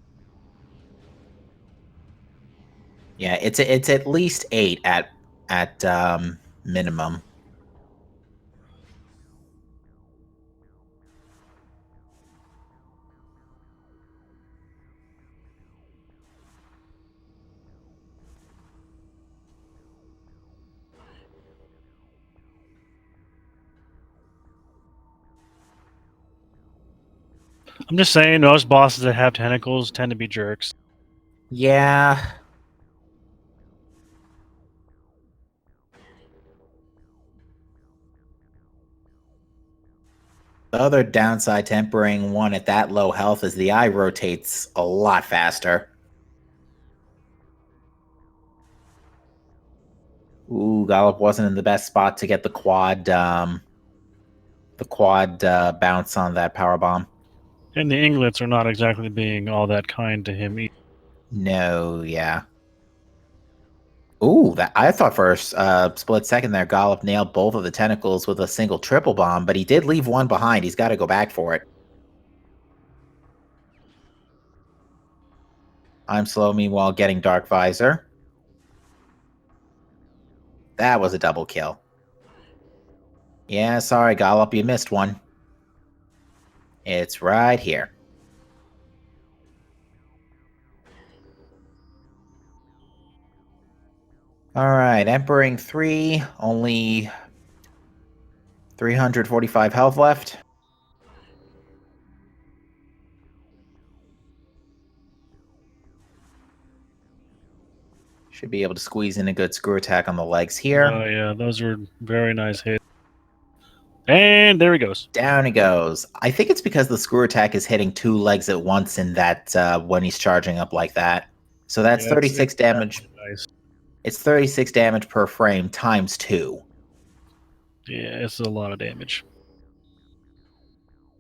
Yeah, it's at least 8 at minimum. I'm just saying, most bosses that have tentacles tend to be jerks. Yeah. The other downside to Emperor 1 at that low health is the eye rotates a lot faster. Ooh, Gollop wasn't in the best spot to get the quad bounce on that power bomb. And the Inglets are not exactly being all that kind to him either. No, yeah. Ooh, that I thought for a split second there, Gollop nailed both of the tentacles with a single triple bomb, but he did leave one behind. He's got to go back for it. imzlow, meanwhile, getting Dark Visor. That was a double kill. Yeah, sorry, Gollop, you missed one. It's right here. Alright, Emperor 3, only 345 health left. Should be able to squeeze in a good screw attack on the legs here. Oh yeah, those are very nice hits. And there he goes. Down he goes. I think it's because the screw attack is hitting 2 legs at once in that when he's charging up like that. So that's Yeah, 36 damage. Nice. It's 36 damage per frame times 2. Yeah, it's a lot of damage.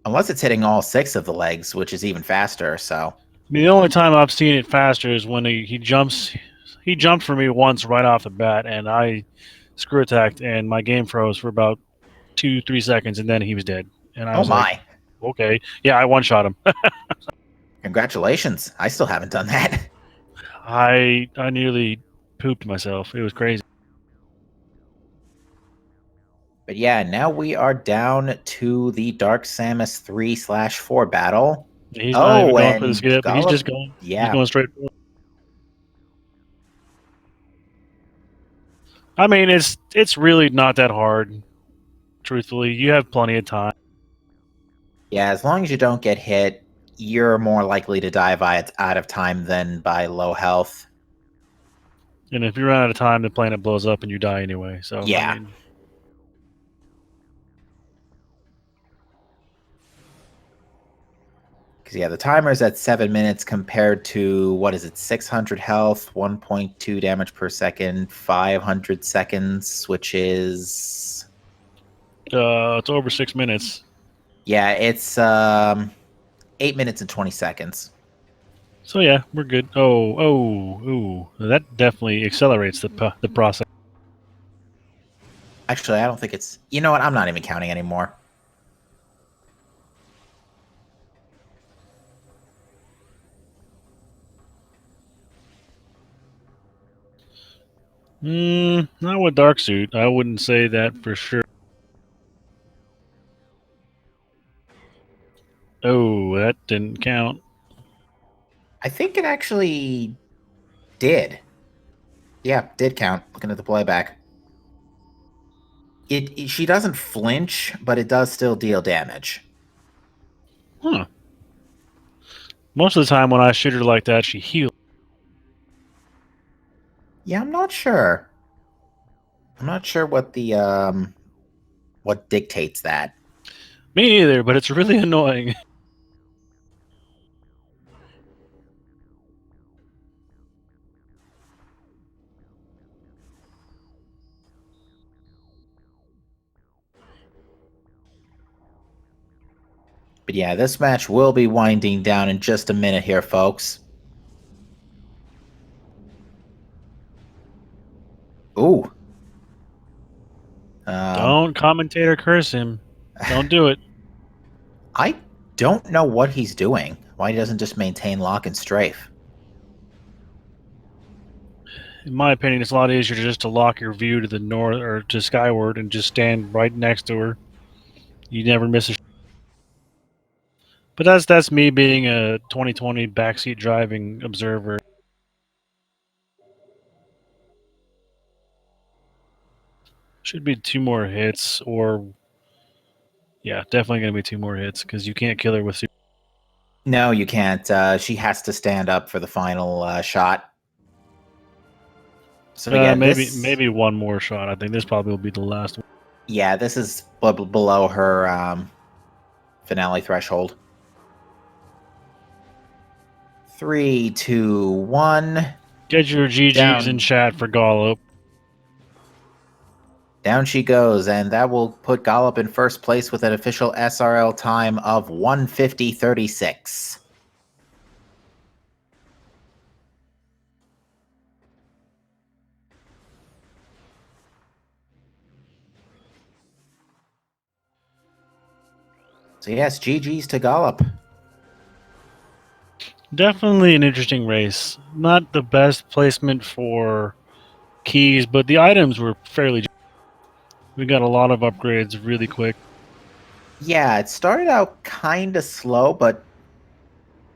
Unless it's hitting all 6 of the legs, which is even faster, so. I mean, the only time I've seen it faster is when he jumps. He jumped for me once right off the bat, and I screw attacked, and my game froze for about 2-3 seconds, and then he was dead. And I was like, okay, yeah, I one shot him. Congratulations. I still haven't done that. I nearly pooped myself. It was crazy. But yeah, now we are down to the Dark Samus 3/4 battle. He's not even going for the and skip. He's Gollop- just going. Yeah. He's going straight. I mean, it's really not that hard. Truthfully, you have plenty of time. Yeah, as long as you don't get hit, you're more likely to die by out of time than by low health. And if you run out of time, the planet blows up and you die anyway. So Yeah. I mean, Because, yeah, the timer's at 7 minutes compared to, what is it, 600 health, 1.2 damage per second, 500 seconds, which is... it's over 6 minutes. Yeah, it's 8 minutes and 20 seconds. So yeah, we're good. Ooh, that definitely accelerates the process. Actually, I don't think it's... You know what? I'm not even counting anymore. Not with Dark Suit. I wouldn't say that for sure. Oh, that didn't count. I think it actually did. Yeah, did count, looking at the playback. She doesn't flinch, but it does still deal damage. Huh. Most of the time when I shoot her like that, she heals. Yeah, I'm not sure. I'm not sure what the what dictates that. Me neither, but it's really annoying. But yeah, this match will be winding down in just a minute here, folks. Ooh. Don't commentator curse him. Don't do it. I don't know what he's doing. Why he doesn't just maintain lock and strafe. In my opinion, it's a lot easier just to lock your view to the north or to skyward and just stand right next to her. You never miss a. But that's me being a 2020 backseat driving observer. Should be 2 more hits, or yeah, definitely gonna be 2 more hits because you can't kill her with super. No, you can't. She has to stand up for the final shot. So yeah, Maybe 1 more shot. I think this probably will be the last one. Yeah, this is below her finale threshold. 3, 2, 1. Get your GGs Down. in chat for Gollop. Down she goes, and that will put Gollop in first place with an official SRL time of 1:50:36. So yes, GG's to Gollop. Definitely an interesting race. Not the best placement for keys, but the items were fairly. We got a lot of upgrades really quick. Yeah, it started out kind of slow, but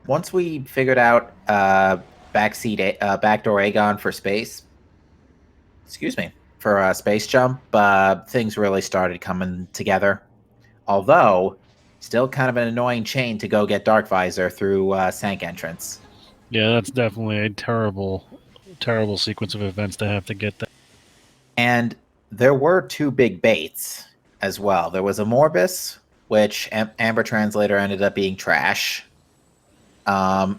once we figured out backdoor Aegon for space, excuse me, for space jump, things really started coming together. Although, still kind of an annoying chain to go get Dark Visor through Sank entrance. Yeah, that's definitely a terrible sequence of events to have to get that. And there were 2 big baits as well. There was a Morbus, which Amber Translator ended up being trash. Number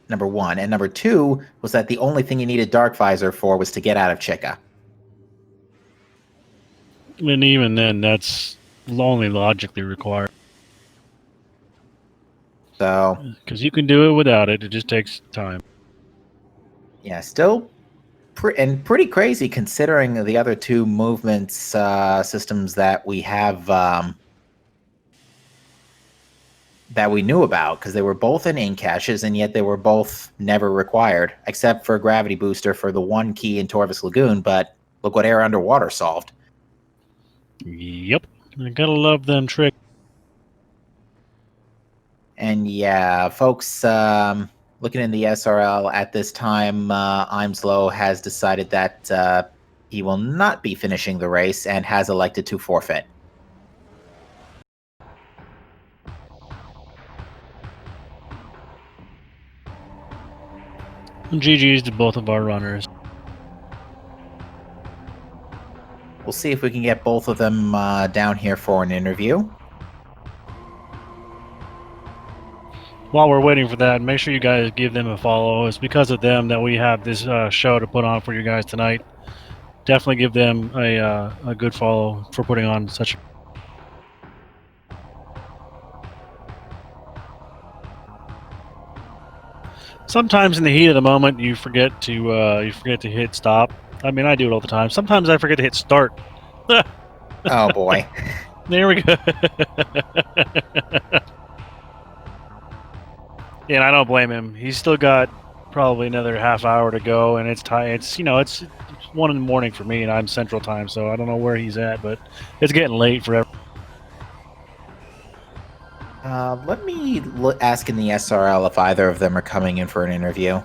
1. And number 2 was that the only thing you needed Dark Visor for was to get out of Chica. And even then, that's only logically required. So, because you can do it without it. It just takes time. yeah, still pretty crazy considering the other 2 movements systems that we have that we knew about, because they were both in caches, and yet they were both never required, except for Gravity Booster for the 1 key in Torvus Lagoon. But look what Air Underwater solved. Yep, I gotta love them tricks. And yeah, folks, looking in the SRL at this time, imzlow has decided that he will not be finishing the race and has elected to forfeit. GG's to both of our runners. We'll see if we can get both of them down here for an interview. While we're waiting for that, make sure you guys give them a follow. It's because of them that we have this show to put on for you guys tonight. Definitely give them a good follow for putting on such. Sometimes in the heat of the moment, you forget to hit stop. I mean, I do it all the time. Sometimes I forget to hit start. Oh boy. There we go. Yeah, and I don't blame him. He's still got probably another half hour to go, and it's time. It's 1 in the morning for me, and I'm Central Time, so I don't know where he's at, but it's getting late for everyone. Let me ask in the SRL if either of them are coming in for an interview.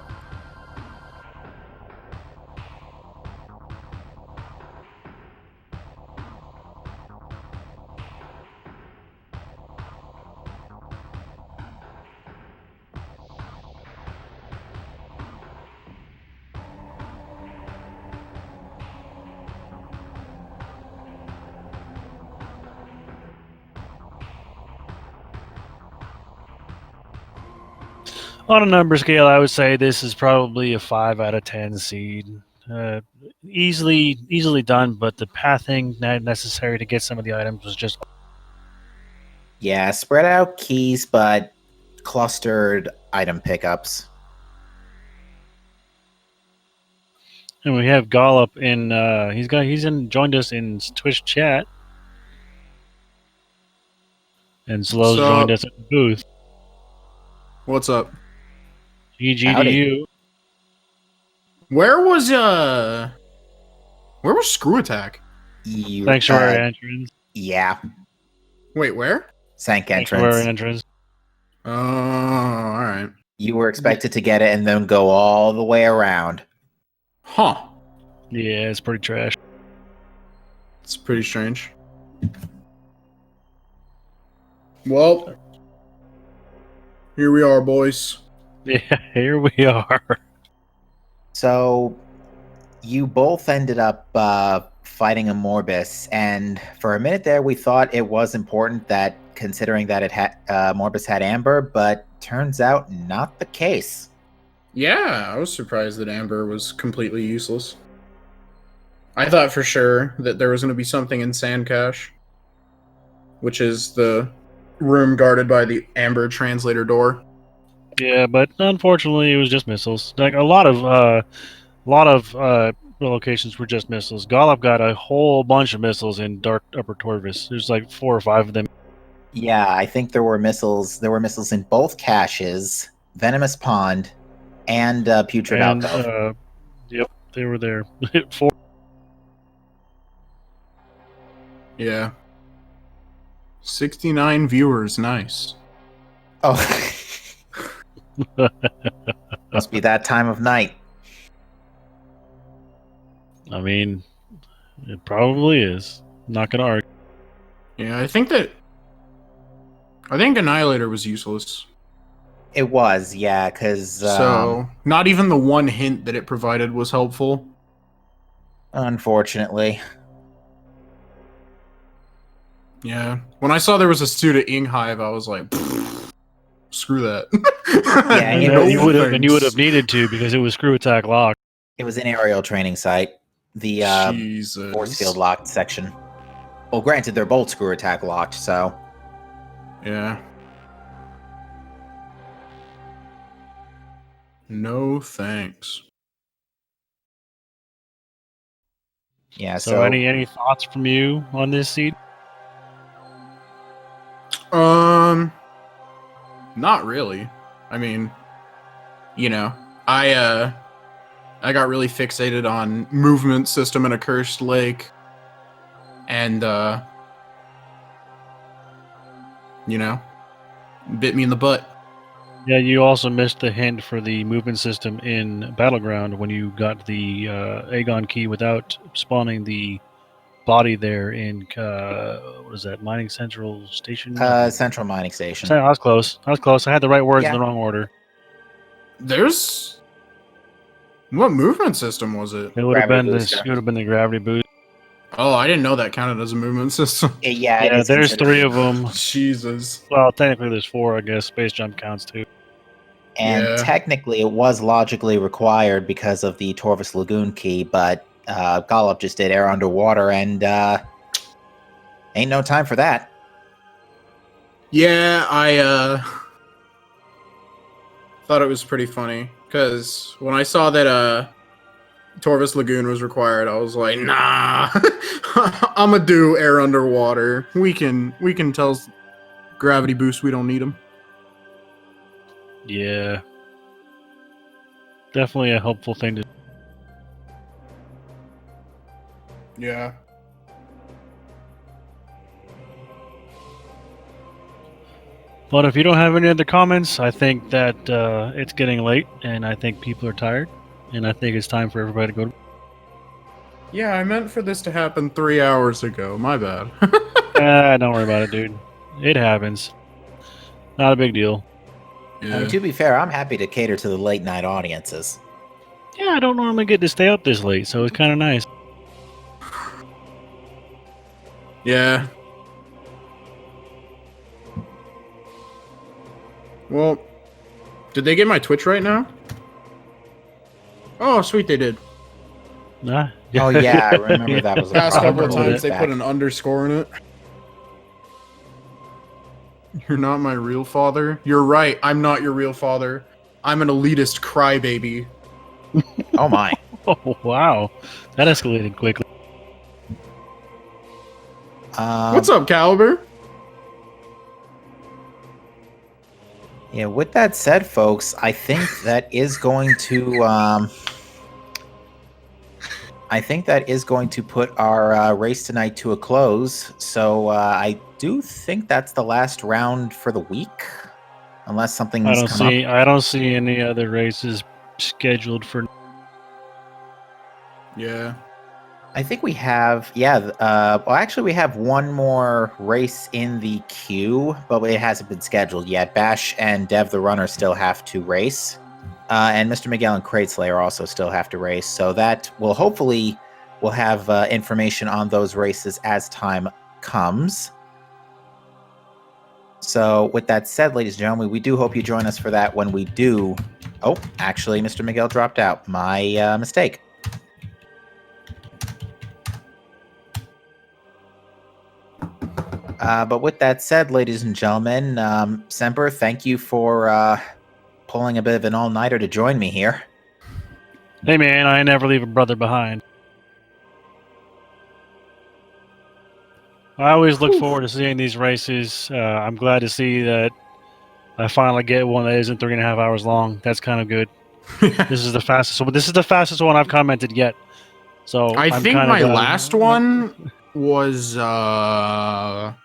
On a number scale, I would say this is probably a 5 out of 10 seed. Easily done, but the pathing necessary to get some of the items was just. Yeah, spread out keys, but clustered item pickups. And we have Gollop in. Joined us in Twitch chat, and Slow's What's joined up? us at the booth. What's up? GG to Howdy. you. Where was Screw Attack? Sanctuary entrance. Yeah, Wait, where? Sank Sanctuary entrance. entrance. Oh, all right. You were expected to get it and then go all the way around. Huh. Yeah, it's pretty trash. It's pretty strange. Well, here we are, boys. Yeah, here we are. So you both ended up fighting a Morbus, and for a minute there, we thought it was important that, considering that it had Morbus had Amber, but turns out not the case. Yeah, I was surprised that Amber was completely useless. I thought for sure that there was going to be something in Sand Cache, which is the room guarded by the Amber translator door. Yeah, but unfortunately, it was just missiles. Like a lot of locations were just missiles. Gollop got a whole bunch of missiles in Dark Upper Torvis. There's like 4 or 5 of them. Yeah, I think there were missiles. There were missiles in both caches, Venomous Pond, and Putrid And Alcove. yep, they were there. 4. Yeah. 69 viewers, nice. Oh, must be that time of night. I mean, it probably is. Not gonna argue. Yeah, I think Annihilator was useless. It was, yeah, because So, not even the one hint that it provided was helpful. unfortunately, Yeah. When I saw there was a student Ing Hive, I was like, screw that. Yeah, And No you would have thanks. needed to because it was screw attack lock. it was an aerial training site. The Jesus. force field locked section. Well, granted, they're both screw attack locked, so Yeah. No thanks. yeah. So, any thoughts from you on this seed? Not really. I mean, you know, I got really fixated on movement system in a cursed lake, and you know, bit me in the butt. Yeah, you also missed the hint for the movement system in Battleground when you got the Aegon key without spawning the body there in what is that, Mining Central Station? Central Mining Station. I was close. I had the right words in the wrong order. There's what movement system was it? It would have Gravity been this. booster. It would have been the gravity boost. Oh, I didn't know that counted as a movement system. Yeah, it Yeah, is there's considered. 3 of them. Jesus. Well, technically there's 4. I guess space jump counts too. And Yeah. technically, it was logically required because of the Torvis Lagoon key, but Gollop just did air underwater, and ain't no time for that. Yeah, I thought it was pretty funny because when I saw that Torvus Lagoon was required, I was like, nah, I'm gonna do air underwater. We can tell gravity boost we don't need them. Yeah. Definitely a helpful thing to. Yeah. But if you don't have any other comments, I think that it's getting late, and I think people are tired, and I think it's time for everybody to go to. Yeah, I meant for this to happen 3 hours ago. My bad. Don't worry about it, dude. It happens. Not a big deal. Yeah. I mean, to be fair, I'm happy to cater to the late night audiences. Yeah, I don't normally get to stay up this late, so it's kind of nice. Yeah. Well, did they get my Twitch right now? Oh, sweet, they did. Nah. Oh yeah, I remember that was a Past problem couple of a little times bit they put back. an underscore in it. You're not my real father. You're right. I'm not your real father. I'm an elitist crybaby. Oh my. Oh, wow. That escalated quickly. What's up, Caliber? Yeah, with that said, folks, I think that is going to put our race tonight to a close. So I do think that's the last round for the week, unless something's come up. I don't see any other races scheduled for. Yeah. I think we have, well, actually, we have one more race in the queue, but it hasn't been scheduled yet. Bash and Dev the Runner still have to race, and Mr. Miguel and Crate Slayer also still have to race. So that will hopefully we'll have information on those races as time comes. So with that said, ladies and gentlemen, we do hope you join us for that when we do. Oh, actually, Mr. Miguel dropped out. My mistake. But with that said, ladies and gentlemen, Semper, thank you for pulling a bit of an all-nighter to join me here. Hey, man, I never leave a brother behind. I always look forward to seeing these races. I'm glad to see that I finally get one that isn't 3.5 hours long. That's kind of good. This is the fastest. So this is the fastest one I've commented yet. So I I'm think kinda my glad. last one was Yeah,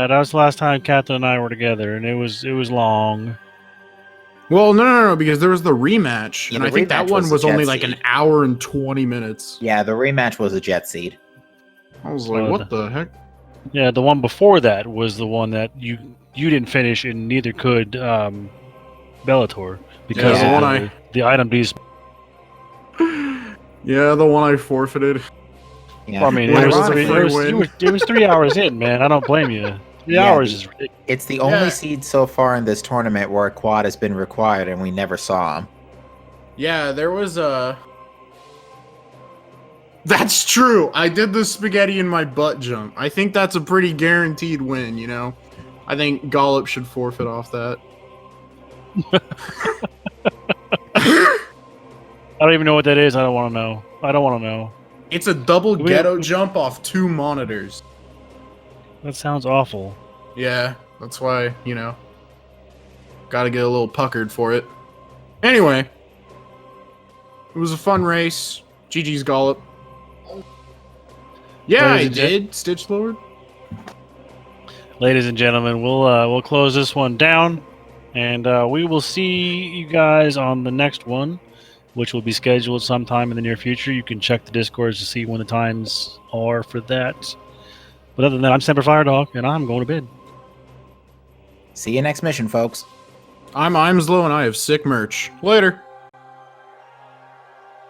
that was the last time Catherine and I were together, and it was long. well, no, because there was the rematch, Yeah, and the I think that rematch one was was the only Jet like an Seed. hour and 20 minutes. Yeah, the rematch was a Jet Seed. I was like, what the heck? Yeah, the one before that was the one that you didn't finish, and neither could Bellator because Yeah, the of one the item D's. Yeah, the one I forfeited. Yeah. Well, I mean, When it was, was a it, free was, win. it was 3 hours in, man. I don't blame you. 3 Yeah, hours is ridiculous. It's the only Yeah. seed so far in this tournament where a quad has been required, and we never saw him. Yeah, there was a. That's true. I did the spaghetti in my butt jump. I think that's a pretty guaranteed win, you know? I think Gollop should forfeit off that. I don't even know what that is. I don't want to know. I don't want to know. It's a double We- ghetto jump off 2 monitors. That sounds awful. Yeah, that's why, you know, gotta get a little puckered for it. Anyway, it was a fun race. GG's Gollop. Yeah, Ladies I and gen- did, Stitch Lord. Ladies and gentlemen, we'll close this one down, and we will see you guys on the next one, which will be scheduled sometime in the near future. You can check the Discords to see when the times are for that. But other than that, I'm Semper Firedog, and I'm going to bed. See you next mission, folks. I'm imzlow and I have sick merch. Later.